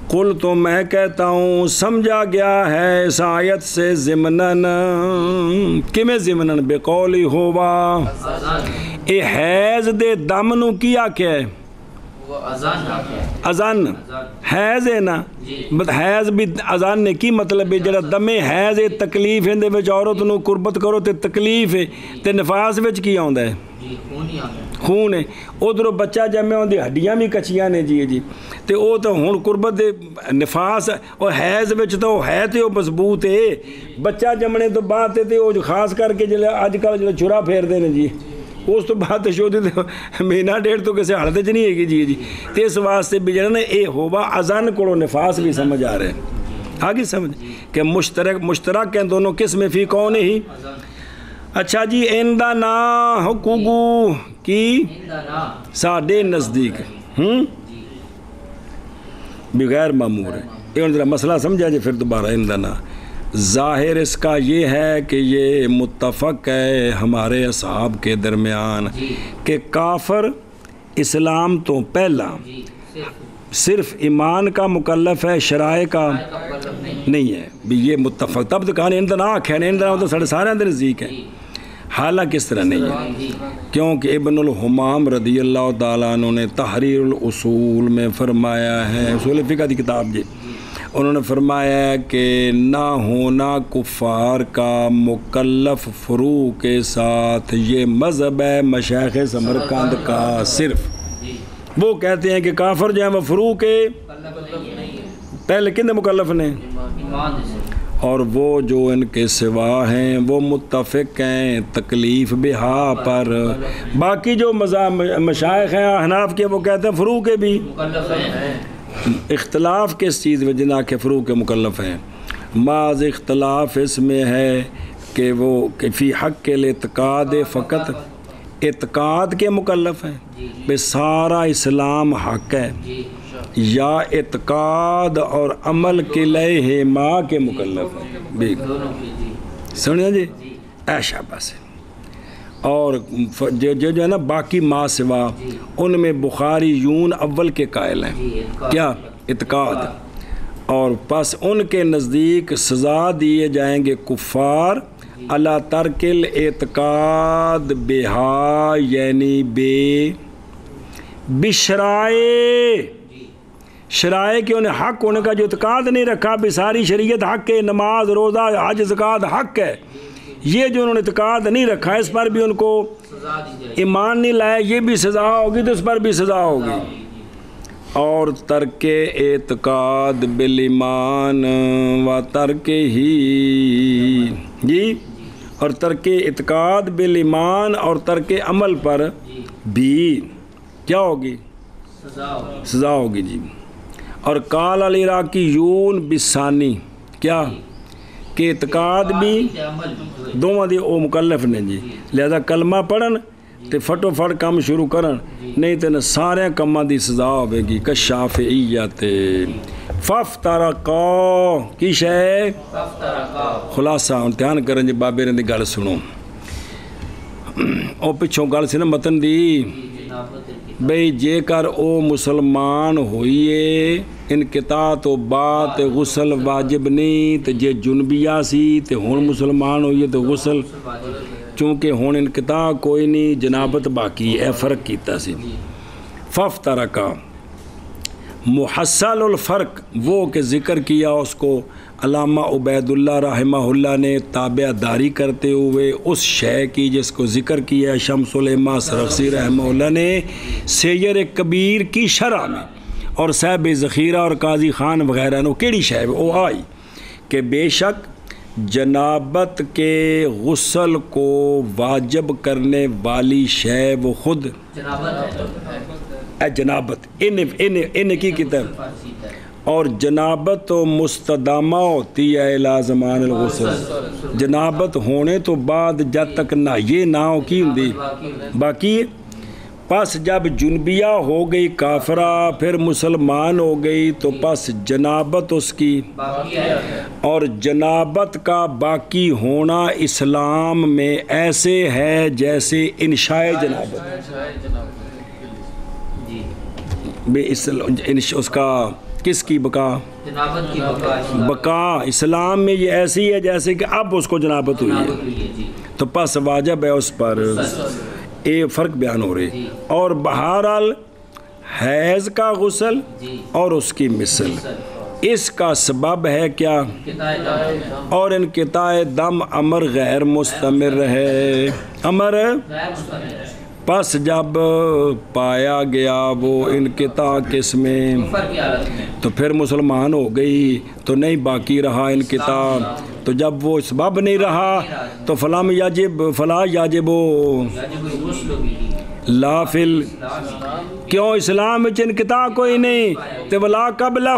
قل تو میں کہتا ہوں سمجھا گیا ہے اس آیت سے ضمناً کمیں ضمناً بے قولی ہوا اے حیض دے دم نو کی آکھیا ہے اذان حیض ہے نا حیض بھی اذان نے کی مطلب ہے جڑا دمے حیض ہے تکلیف ہے وچ عورت نو قربت کرو تے تکلیف ہے تے نفاس وچ کی آوندا ہے خون ہے ادھروں بچہ جمے ہوندی ہڈیاں بھی کچیاں نے جی تے او تو ہن قربت دے نفاس اور حیض وچ تو ہے تے او مضبوط ہے بچہ جمنے تو بعد تے او خاص کر کے جلے اج کل جلے چھرا پھیردے نے جی اس تو بعد شودی مہینہ ڈیڑھ تو کسے حالت چ نہیں ہے گی جی تے اس واسطے بھی جڑا نا اے ہووا اذان کولو نفاس بھی سمجھ آ رہا ہے آگے سمجھ کہ مشترک ہیں دونوں قسم فی کون ہی اچھا جی ایندا نا حقوقو کی ساڈے نزدیک بغیر معمور ہے یہ ذرا مسئلہ سمجھا جی پھر دوبارہ ایندا نا ظاہر اس کا یہ ہے کہ یہ متفق ہے ہمارے اصحاب کے درمیان کہ کافر اسلام تو پہلا صرف ایمان کا مکلف ہے شرائع کا نہیں ہے بھی یہ متفق تب تو کہاں اندر آنکھ ہے اندر تو سارے اندر نزدیک ہے حالانکہ اس طرح نہیں ہے کیونکہ ابن الحمام رضی اللہ تعالیٰ عنہ نے تحریر الاصول میں فرمایا ہے اصول فقہ کی کتاب جی انہوں نے فرمایا ہے کہ نہ ہونا کفار کا مکلف فروع کے ساتھ یہ مذہب ہے مشائخ سمرقند کا صرف وہ کہتے ہیں کہ کافر جو ہیں وہ فروع کے پہلے کن مکلف نے اور وہ جو ان کے سوا ہیں وہ متفق ہیں تکلیف بہا پر باقی جو مشائخ ہیں احناف کے وہ کہتے ہیں فروع کے بھی اختلاف کس چیز میں جنا کے فروع کے مکلف ہیں بعض اختلاف اس میں ہے کہ وہ کہ فی حق کے الاعتقاد فقط اعتقاد کے مکلف ہیں بے سارا اسلام حق ہے یا اعتقاد اور عمل کے لئے ماں کے مکلف ہیں سمجھا جی ایشا بس اور جو ہے نا باقی ما سوا ان میں بخاری یون اول کے قائل ہیں کیا اعتقاد اور پس ان کے نزدیک سزا دیے جائیں گے کفار اللہ ترک الاعتقاد بہا یعنی بشرائے شرائع کے انہیں حق ہونے کا جو اعتقاد نہیں رکھا بھی ساری شریعت حق ہے نماز روزہ حج زکوٰۃ حق ہے یہ جو انہوں نے اعتقاد نہیں رکھا اس پر بھی ان کو ایمان نہیں لایا یہ بھی سزا ہوگی تو اس پر بھی سزا ہوگی اور ترک اعتقاد بالایمان و ترک ہی جی اور ترک اعتقاد بالایمان اور ترک عمل پر بھی کیا ہوگی سزا ہوگی جی اور قال العراقیون بثانی کیا کہ اعتقاد بھی دونوں دی او مکلف نے جی لہذا کلمہ پڑھن تے فٹو فٹ کام شروع کرن نہیں تے سارے کاماں دی سزا ہوے گی کشافعیت فافترقا کی شے خلاصہ امتحان کرن جی بابے نے دی گل سنو او پچھوں گل سی نا متن دی بھئی جے کر او مسلمان ہوئیے انقطاع تو بات غسل واجب نہیں تے جے جنبیہ سی تے ہون مسلمان ہوئیے تو غسل چونکہ ہون انقطاع کوئی نہیں جنابت باقی ہے فرق کیتا سی فافترقا محصل الفرق وہ کہ ذکر کیا اس کو علامہ عبید اللہ رحمہ اللہ نے تابع داری کرتے ہوئے اس شے کی جس کو ذکر کیا شمس العلماء سرخسی رحمہ اللہ نے سیر کبیر کی شرح میں اور صاحب ذخیرہ اور قاضی خان وغیرہ نے کیڑی شے وہ آئی کہ بے شک جنابت کے غسل کو واجب کرنے والی شے وہ خود جنابت ان کی کتاب اور جنابت و مستدامہ ہوتی ہے الی زمان الغسل جنابت ہونے تو بعد جب تک نہ یہ نہ ہو کی ہندی باقی پس جب جنبیہ ہو گئی کافرہ پھر مسلمان ہو گئی تو پس جنابت اس کی اور جنابت کا باقی ہونا اسلام میں ایسے ہے جیسے انشاء جنابت اس کا کس کی بقا بقا اسلام میں یہ ایسی ہے جیسے کہ اب اس کو جنابت ہوئی ہے تو پس واجب ہے اس پر یہ فرق بیان ہو رہے اور بہرحال حیض کا غسل اور اس کی مثل، اس کا سبب ہے کیا؟ اور انقطاع دم امر غیر مستمر ہے، امر پس جب پایا گیا وہ انقطاع کس میں، تو پھر مسلمان ہو گئی تو نہیں باقی رہا انقطاع، تو جب وہ سبب نہیں رہا تو فلا یاجب لا فل، کیوں اسلام وچ انقطاع کوئی نہیں، تے ولا قبلہ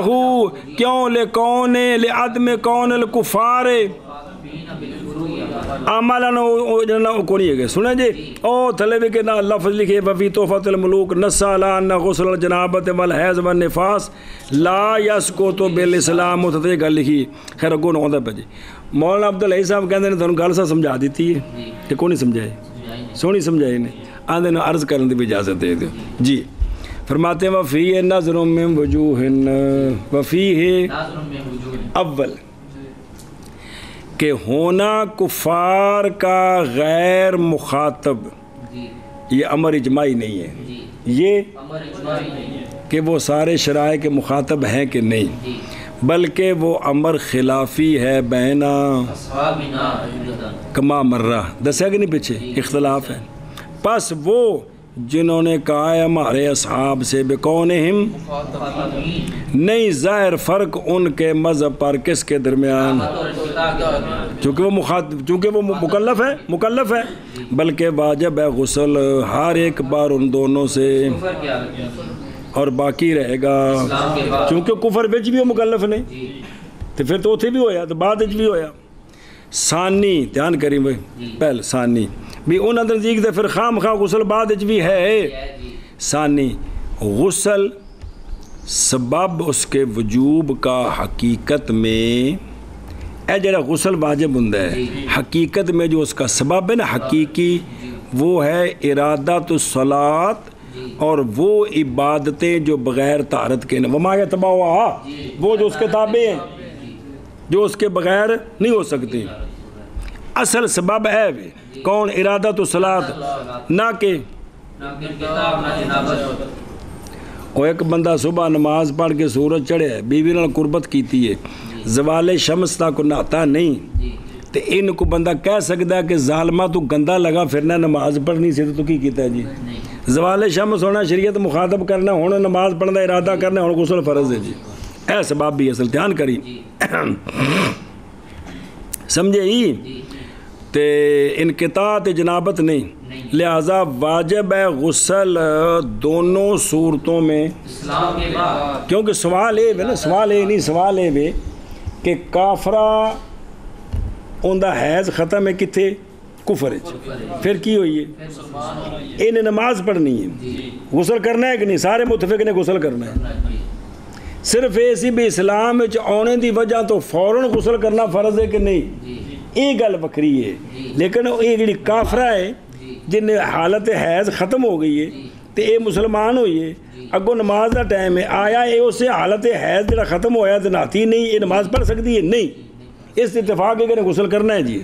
کیوں لکون لعدم کون الکفار عملن کو نہیں ہے، سنیں جی او تھلے بھی کہ نہ لفظ لکھے وفی تحفۃ الملوک نص علی ان غسل الجنابۃ والحیض والنفاس لا یسقط بالاسلام، متتے گل لکھی، خیر اگوں نہ ہوندا پہ جی۔ مولانا عبدالعزیز صاحب کہندے نے تانوں گل سا سمجھا دیتی ہے کہ کوئی نہیں سمجھائے، سونی سمجھائے نے، آندے نے عرض کرنے دی بھی اجازت دے دو جی۔ فرماتے ہیں وفیہ نظر من وجوہ، وفیہ اول کہ ہونا کفار کا غیر مخاطب، یہ امر اجماعی نہیں ہے، یہ کہ وہ سارے شرائع کے مخاطب ہیں کہ نہیں، بلکہ وہ امر خلافی ہے بینا کما مرہ، دسیا کہ نہیں پیچھے اختلاف ہے، پس وہ جنہوں نے کہا ہے ہمارے اصحاب سے بکونہم، نہیں ظاہر فرق ان کے مذہب پر کس کے درمیان، چونکہ وہ مکلف ہے بلکہ واجب ہے غسل ہر ایک بار ان دونوں سے، اور باقی رہے گا چونکہ کفر بچ بھی وہ مکلف نہیں، تو پھر تو اتھے بھی ہویا تو بعد بھی ہویا۔ ثانی دھیان کریں بھائی، پہل ثانی بھی ان نزدیک دے پھر خام خواہ غسل بعد بھی ہے، ثانی غسل سبب اس کے وجوب کا حقیقت میں، اے جڑا غسل واجب ہوندا ہے حقیقت میں جو اس کا سبب ہے نا حقیقی، وہ ہے ارادۃ الصلاۃ، اور وہ عبادتیں جو بغیر طہارت کے وما یتبعھا، وہ جو اس کے تابع ہیں جو اس کے بغیر نہیں ہو سکتی، اصل سبب ہے کون؟ ارادۃ الصلاۃ، نہ کہ وہ ایک بندہ صبح نماز پڑھ کے سورج چڑھے بیوی نال قربت کیتی ہے، زوال شمس تک نہاتا نہیں، تو ان کو بندہ کہہ سکتا ہے کہ ظالمہ تو گندہ لگا پھرنا نماز پڑھنی سے تو کی کیتا ہے جی؟ زوال شمس ہونا شریعت مخاطب کرنا، ہونا نماز پڑھنا ارادہ کرنا، ہونا غسل فرض ہے جی، اے سبب بھی اصل دھیان کری سمجھے ہی، تے انقطاع جنابت نہیں، لہذا واجب ہے غسل دونوں صورتوں میں، کیونکہ سوال ہے نا، سوال ہے نہیں، سوال ہے کہ کافرہ اندہ حیض ختم ہے کتھے؟ کفر ہے، پھر کی ہوئی ہے؟ انہیں نماز پڑھنی ہے، غسل کرنا ہے کہ نہیں؟ سارے متفق نے غسل کرنا ہے، صرف ایسی بھی اسلام آنے دی وجہ تو فوراً غسل کرنا فرض ہے کہ نہیں، یہ گل بکری ہے، لیکن یہ جڑی کافرہ ہے جن حالت حیض ختم ہو گئی ہے تو یہ مسلمان ہوئی ہے، اگوں نماز دا ٹائم ہے، آیا یہ اسے حالت حیض جڑا ختم ہویا تو نہاتی نہیں، یہ نماز پڑھ سکتی ہے نہیں، اس اتفاق ہے کہ غسل کرنا ہے جی،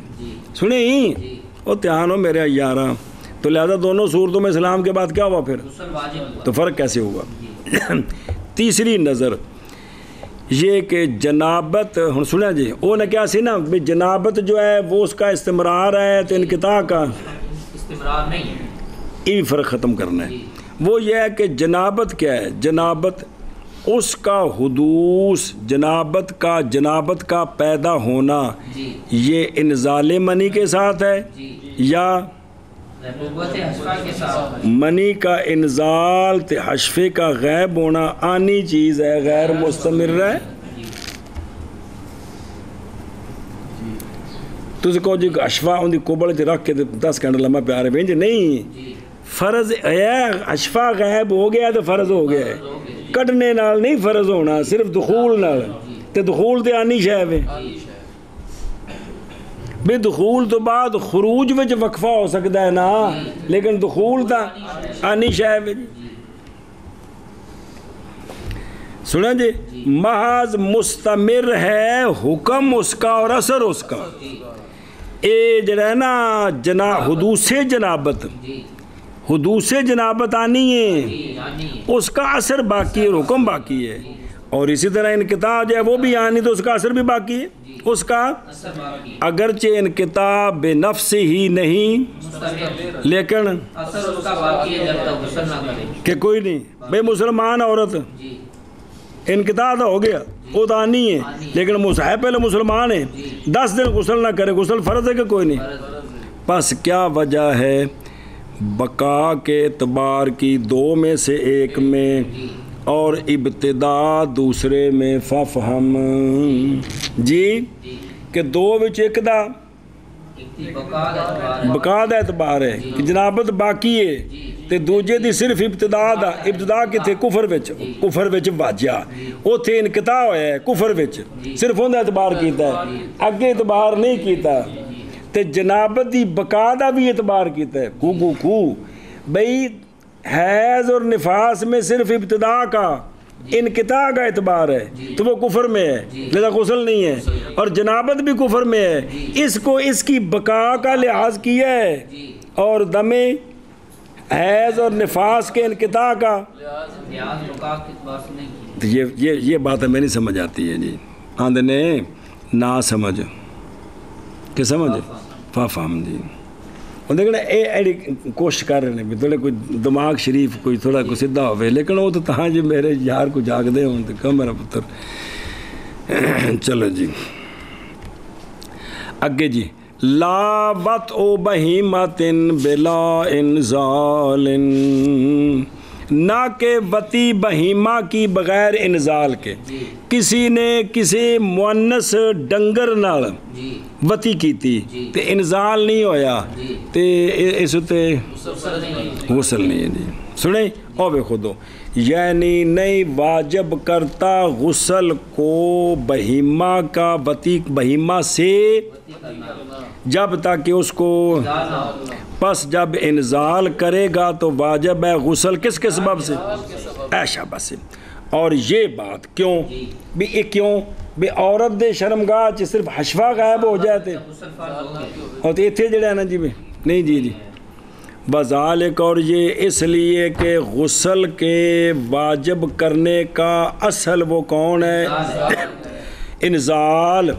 سنیں ہی وہ دھیان ہو میرے یاراں، تو لہذا دونوں صورتوں میں اسلام کے بعد کیا ہوا پھر؟ تو فرق کیسے ہوا؟ تیسری نظر یہ کہ جنابت، ہن سنیں جی وہ نے کیا سی نا بھی جنابت جو ہے وہ اس کا استمرار ہے تو انقطاع کا استمرار نہیں ہے، یہ فرق ختم کرنا ہے، وہ یہ ہے کہ جنابت کیا ہے؟ جنابت اس کا حدوث، جنابت کا پیدا ہونا یہ انزال منی کے ساتھ ہے یا منی کا انزال تے حشفے کا غیب ہونا آنی چیز ہے، غیر مستمر ہے؟ تجھ کو جی اشفا ان دی کوبل چ رکھ کے 10 گھنٹے لمحہ پیارے بھینج نہیں، فرض ہے اشفا غیب ہو گیا تو فرض ہو گیا ہے، کٹنے نال نہیں فرض ہونا، صرف دخول نال، تے دخول تے آنی شے ہے، بے دخول تو بعد خروج وچ وقفہ ہو سکتا ہے نا، لیکن دخول تا آنی شے ہے۔ سنا جی محض مستمر ہے حکم اس کا اور اثر اس کا، اے جڑا ہے نا حدوث جنابت، حدوث جنابت آنی ہے، یعنی اس کا اثر باقی ہے، حکم باقی ہے، اور اسی طرح انقطاع جو ہے وہ بھی آنی تو اس کا اثر بھی باقی ہے، اس کا اثر باقی اگرچہ انقطاع بے نفس ہی نہیں مستمر، لیکن اثر اس کا باقی ہے جب تک غسل نہ کرے. کہ کوئی نہیں بھئی مسلمان عورت جی انقطاع تو ہو گیا وہ تو آنی ہے، لیکن مصاحب پہلے مسلمان ہے، 10 دن غسل نہ کرے، غسل فرض ہے کہ کوئی نہیں؟ پس کیا وجہ ہے بقا کے اعتبار کی 2 میں سے ایک میں اور ابتدا دوسرے میں ففہم جی کہ 2 وچ ایک دا بقا دا اعتبار ہے کہ جنابت باقی ہے تے دوجے دی صرف ابتدا دا، ابتدا کتھے کفر وچ واجیا، اوتھے انقطاع ہویا ہے کفر وچ، صرف اون دا اعتبار کیتا ہے، اگے اعتبار نہیں کیتا، تے جنابت دی بقا دا بھی اعتبار کیتا ہے کو بھئی حیض اور نفاس میں صرف ابتدا کا انقطاع کا اعتبار ہے تو وہ کفر میں ہے، لہذا غسل نہیں ہے، اور جنابت بھی کفر میں ہے، اس کو اس کی بقا کا لحاظ کیا ہے، اور دم حیض اور نفاس کے انقطاع کا یہ بات ہمیں نہیں سمجھ آتی ہے جی، آندھنے نہ سمجھ کہ سمجھ فہم جی، اور دیکھنا ایڈی کوشش کر رہے ہیں تھوڑے کوئی دماغ شریف کوئی تھوڑا کوئی سدھا ہوئے، لیکن وہ تو تہاں جی میرے یار کو جاگ دے ہوں تو کہا میرا پتر چلو جی اگے جی لا وطء بہیمۃ بلا انزال، نہ کہ وطی بہیمہ کی بغیر انزال کے، کسی نے کسی مؤنث ڈنگر نال وطی کیتی تے انزال نہیں ہویا تے اس تے غسل نہیں ہے جی، سنیں او بے خودو، یعنی نہیں واجب کرتا غسل کو بہیمہ کا وطی بہیمہ سے جب تک کہ اس کو، پس جب انزال کرے گا تو واجب ہے غسل کس کے سبب سے؟ ایشا بس، اور یہ بات کیوں بھی کیوں بھی عورت دے شرمگاہ چ صرف حشفہ غائب ہو جاتے اور تو اتھے جڑے ہیں نا جی میں نہیں جی بذالک، اور یہ اس لیے کہ غسل کے واجب کرنے کا اصل وہ کون ہے؟ انزال،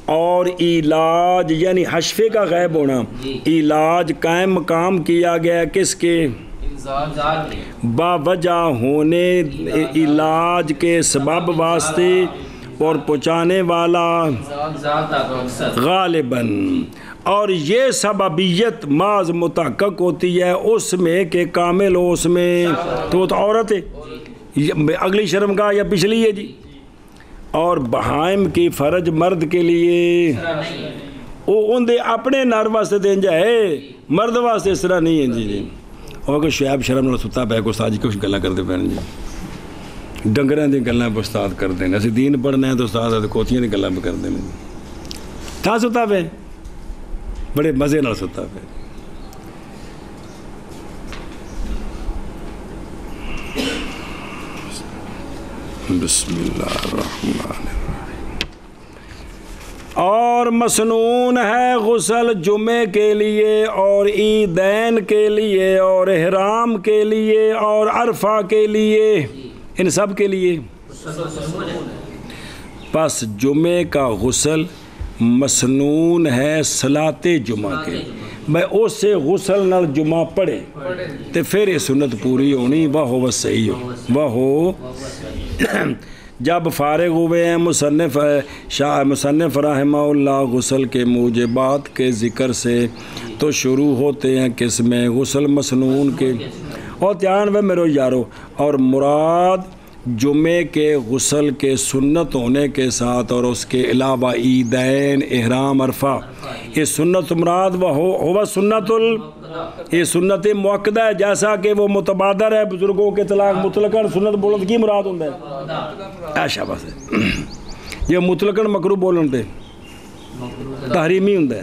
اور علاج یعنی حشفے کا غائب ہونا، علاج قائم مقام کیا گیا کس کے؟ باوجہ ہونے علاج کے سبب واسطے اور پہنچانے والا غالباً، اور یہ سببیت معاذ متحقق ہوتی ہے اس میں کہ کامل ہو اس میں، تو وہ تو عورت ہے اگلی شرمگاہ یا پچھلی ہے جی، اور بہائم کی فرج مرد کے لیے وہ ان دے اپنے نر واسطے دیں جائے، مرد واسطے اس طرح نہیں ہے جی، اور کہ شعیب شرم نہ ستا پہ استاد جی کچھ گلاں کرتے پہن جی، ڈنگراں دی گلاں پہ استاد کرتے ہیں، اسی دین پڑھنا ہے تو استاد کوتیاں دی گلاں پہ کرتے ہیں، تھا ستا پہ بڑے مزے نال ستا پہ. بسم اللہ الرحمن الرحیم. اور مسنون ہے غسل جمعے کے لیے اور عیدین کے لیے اور احرام کے لیے اور عرفہ کے لیے، ان سب کے لیے. پس جمعے کا غسل مسنون ہے صلاۃ جمعہ کے، میں اس سے غسل نال جمعہ پڑھے تو پھر یہ سنت پوری ہونی، وہ ہو صحیح ہو، وہ ہو. جب فارغ ہوئے ہیں مصنف رحمہ اللہ غسل کے موجبات کے ذکر سے تو شروع ہوتے ہیں کس میں؟ غسل مسنون کے. اور دھیان میں میرے یارو، اور مراد جمعے کے غسل کے سنت ہونے کے ساتھ اور اس کے علاوہ عیدین، احرام، عرفہ، یہ سنت مراد وہ ہوا سنت یہ سنت مؤکدہ ہے، جیسا کہ وہ متبادر ہے بزرگوں کے طلاق مطلقاً سنت بولن کی مراد ہوں ہے ایشا بس یہ مطلقاً مکروہ بولن تے تحریمی ہوں ہے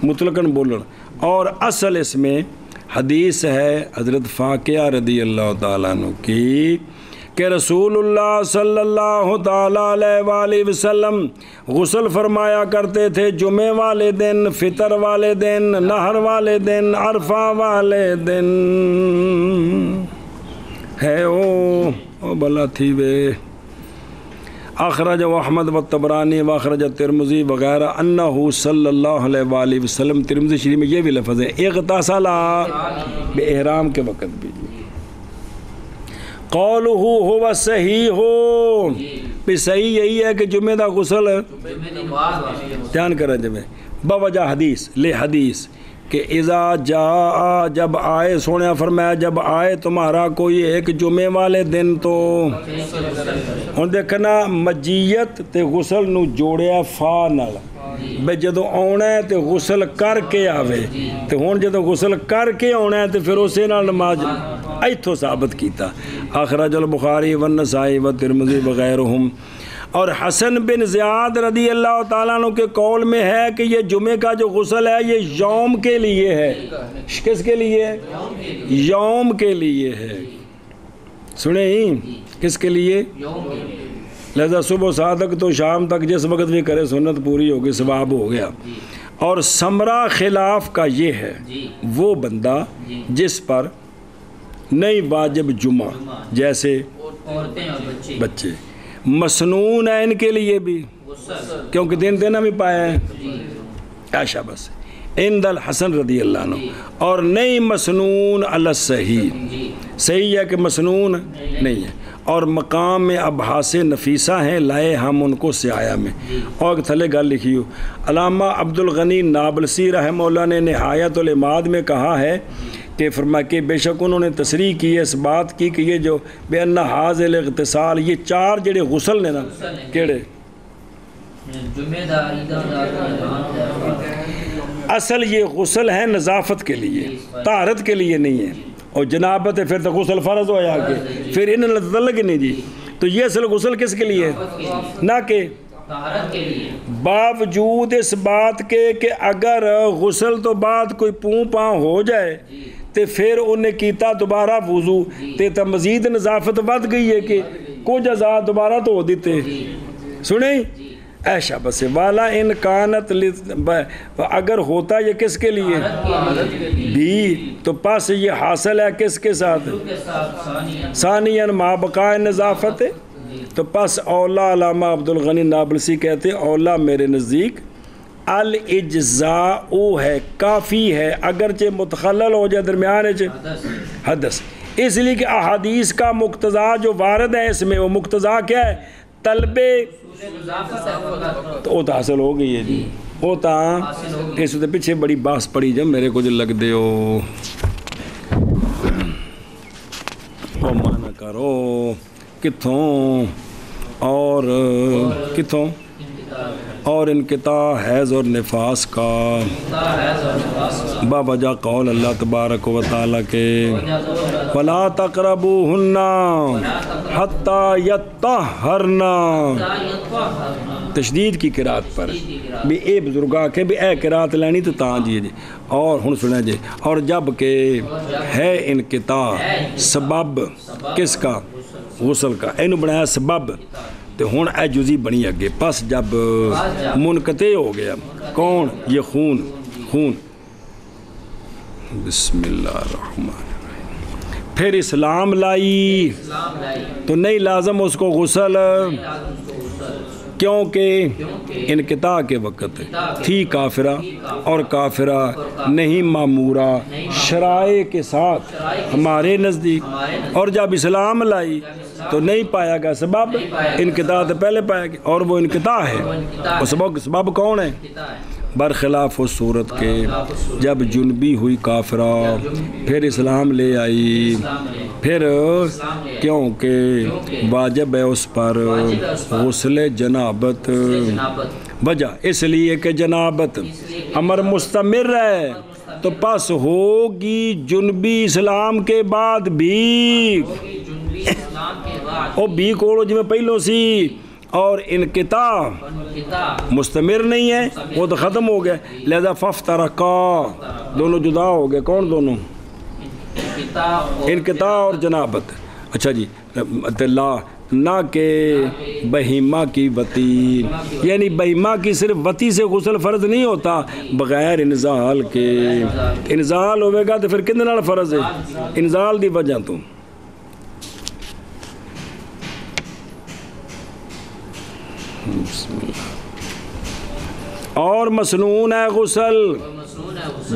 مطلقاً بولن. اور اصل اس میں حدیث ہے حضرت فاقیہ رضی اللہ تعالیٰ عنہ کی کہ رسول اللہ صلی اللہ تعالیٰ علیہ وآلہ وسلم غسل فرمایا کرتے تھے جمعے والے دن، فطر والے دن، نہر والے دن، عرفہ والے دن ہے او بلا تھی وے۔ اخرج احمد و طبرانی و اخرج ترمذی وغیرہ انہ صلی اللہ علیہ وآلہ وسلم، ترمذی شریف میں یہ بھی لفظ ہے اغتسل بے احرام کے وقت بھی۔ قولہ ہوا صحیح ہو، بھی صحیح یہی ہے کہ جمعہ دا غسل دھیان کریں بوجہ حدیث لے حدیث کہ اذا جاء جب آئے، سونے فرمایا جب آئے تمہارا کوئی ایک جمعے والے دن تو ہن دیکھنا مجیت تے غسل نو جوڑیا فا نال، بے جدو آنا ہے تے غسل کر کے آوے، تے ہن جدو غسل کر کے آنا ہے تے پھر اسے نال نماز ایتھو ثابت کیتا۔ اخرج البخاری والنسائی والترمذی وغیرہم۔ اور حسن بن زیاد رضی اللہ تعالیٰ عنہ کے قول میں ہے کہ یہ جمعے کا جو غسل ہے یہ یوم کے لیے ہے۔ کس کے لیے؟ یوم کے لیے ہے۔ سنیں ہی کس کے لیے؟ لہذا صبح صادق تو شام تک جس وقت بھی کرے سنت پوری ہوگی، ثواب ہو گیا۔ اور ثمرہ خلاف کا یہ ہے وہ بندہ جس پر نہیں واجب جمعہ، جیسے بچے مسنون ہے ان کے لیے بھی، کیونکہ دن ہمیں پایا ہے عائشہ بس عند الحسن رضی اللہ عنہ، اور نہیں مسنون علی الصحیح، صحیح ہے کہ مسنون نہیں ہے، اور مقام میں ابحاث نفیسہ ہیں لائے ہم ان کو سیایا میں۔ اور تھلے گل لکھی ہو علامہ عبد الغنی نابلسی رحمہ اللہ نے نہایت العماد میں کہا ہے کہ فرمایا کہ بے شک انہوں نے تصریح کی ہے، اس بات کی کہ یہ جو بے انہ حاضر اغتسال، یہ چار جڑے غسل نے نا کیڑے اصل یہ غسل ہے نظافت کے لیے، طہارت کے لیے نہیں ہے، اور جنابت ہے پھر تو غسل فرض ہو یا کہ پھر ان لگ نہیں جی، تو یہ اصل غسل کس کے لیے نہ کہ باوجود اس بات کے کہ اگر غسل تو بعد کوئی پوں پاں ہو جائے تے پھر انہیں کیتا دوبارہ وضو تے مزید نظافت ود گئی ہے کہ کچھ اعضاء دوبارہ تو ہو دیتے۔ سنیں ایشا بس والا ان کانت اگر ہوتا یہ کس کے لیے بھی تو پس یہ حاصل ہے کس کے ساتھ ثانیاً ما بقاء نظافت، تو پس اولا علامہ عبد الغنی نابلسی کہتے اولا میرے نزدیک الاجزاء ہے، کافی ہے، اگرچہ متخلل ہو جائے درمیان حدث، اس لیے کہ احادیث کا مقتضا جو وارد ہے اس میں وہ مقتضا کیا ہے طلب، تو وہ تو حاصل ہو گئی ہے جی، وہ تو اس سے پیچھے بڑی بحث پڑی جب میرے کو جو لگ دے ہو مانا کرو کتھوں اور کتھوں اور انقطاع حیض اور نفاس کا بوجہ قول اللہ تبارک و تعالیٰ کے وَلَا تَقْرَبُوهُنَّ حَتَّى يَطَّهَّرْنَ، تشدید کی قرات پر بھی اے بزرگاں کے بھی اے قرات لینی تو تاں جی اور ہن سنیں جی، اور جب کہ ہے انقطاع سبب کس کا غسل کا، اینو بنایا سبب، تو ہون اے جزی بنی اگے، پس جب منقطع ہو گیا کون یہ خون بسم اللہ الرحمن الرحیم، پھر اسلام لائی تو نہیں لازم اس کو غسل، کیونکہ انقطاع کے وقت تھی کافرہ اور کافرہ نہیں معمورہ شرائع کے ساتھ ہمارے نزدیک، اور جب اسلام لائی تو نہیں پایا گیا سبب، انقطاع تو پہلے پایا گیا، اور وہ انقطاع ہے، وہ سبب کون ہے برخلاف اس صورت کے جب جنبی ہوئی کافرہ پھر اسلام لے آئی، پھر کیونکہ واجب ہے اس پر غسل جنابت، وجہ اس لیے کہ جنابت امر مستمر ہے تو پس ہوگی جنبی اسلام کے بعد بھی، او بھی کوڑو جی میں پہلو سی، اور انقطاع مستمر نہیں ہے وہ تو ختم ہو گیا، لہذا فافترقا دونوں جدا ہو گئے، کون دونوں؟ انقطاع اور جنابت، اچھا جی لا نہ کہ بہیمہ کی وتی، یعنی بہیمہ کی صرف وتی سے غسل فرض نہیں ہوتا بغیر انزال کے، انزال ہوئے گا تو پھر کن نال فرض ہے؟ انزال دی وجہ تو اور مسنون ہے غسل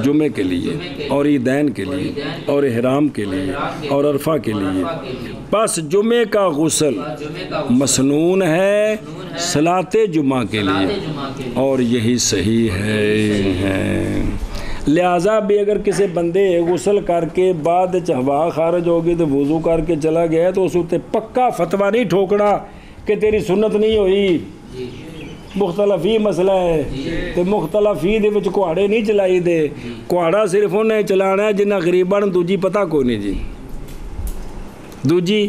جمعے کے لیے اور عیدین کے لیے اور احرام کے لیے اور عرفہ کے لیے، بس جمعے کا غسل مسنون ہے صلاۃ جمعہ کے لیے، اور یہی صحیح ہے۔ لہٰذا بھی اگر کسی بندے غسل کر کے بعد ہوا خارج ہوگی تو وضو کر کے چلا گیا تو اس تے پکا فتویٰ نہیں ٹھوکنا کہ تیری سنت نہیں ہوئی، مختلفی مسئلہ ہے تو مختلفی دے وچ کہاڑے نہیں چلائی دے، کہاڑا صرف انہیں چلانا ہے جنہ غریباں دوجی پتہ کوئی نہیں جی، دوجی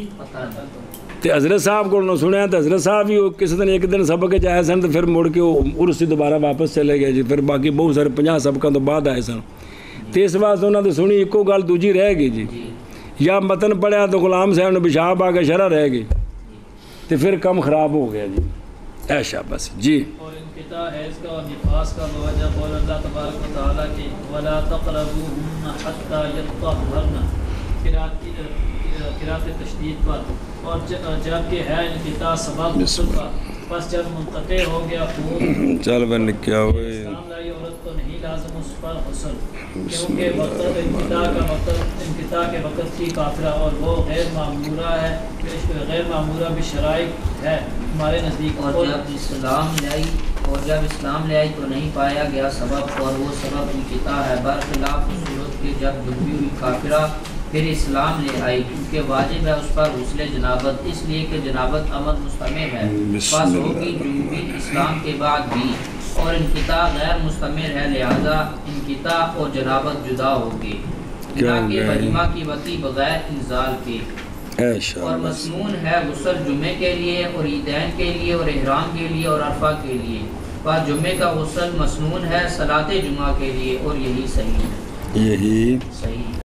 تے حضرت صاحب کو سنیا تو حضرت صاحب بھی کسی دن ایک دن سبق آئے سن تو پھر مڑ کے وہ عرس دوبارہ واپس چلے گئے جی، پھر باقی بہت سارے 50 سبقوں تو بعد آئے سن، تو اس واسطے انہوں نے سنی ایکو گل دوجی رہ گئی جی، یا متن پڑھیا تو غلام صاحب نے پیشاب آ کے شرح رہ گئی تو پھر کم خراب ہو گیا جی، ایشا بس جی۔ اور انقطاع حیض کا اور نفاس کا بوجہ قول اللہ تبارک و تعالیٰ کی وَلَا تَقْرَبُوهُنَّ حَتَّى يَطَّهَّرْنَ قرات تشدید پر، اور جب کہ ہے انقطاع سبب غسل کا، بس جب منقطع ہو گیا خون چل بن کیا ہوئے اسلام لائی عورت کو نہیں لازم اس پر غسل، کیونکہ وقت انقطاع کے وقت کی کافرہ اور وہ غیر معمورہ ہے، غیر معمورہ بشرائط ہے ہمارے نزدیک۔ اور جب اسلام لے آئی تو نہیں پایا گیا سبب، اور وہ سبب انقطاع ہے، برخلاف اس صورت کے جب ڈوبی ہوئی کافرہ پھر اسلام لے آئی، کیونکہ واجب ہے اس پر غسل جنابت، اس لیے کہ جنابت عمل مستمر ہے، پس ہوگی جنوبی اسلام کے بعد بھی، اور انقطاع غیر مستمر ہے، لہذا انقطاع اور جنابت جدا ہوگی، نہ کہ بہیمہ کی وتی بغیر انزال کے۔ اور مسنون ہے غسل جمعے کے لیے اور عیدین کے لیے اور احرام کے لیے اور عرفہ کے لیے، پر جمعے کا غسل مسنون ہے صلاۃ جمعہ کے لیے، اور یہی صحیح ہے، یہی صحیح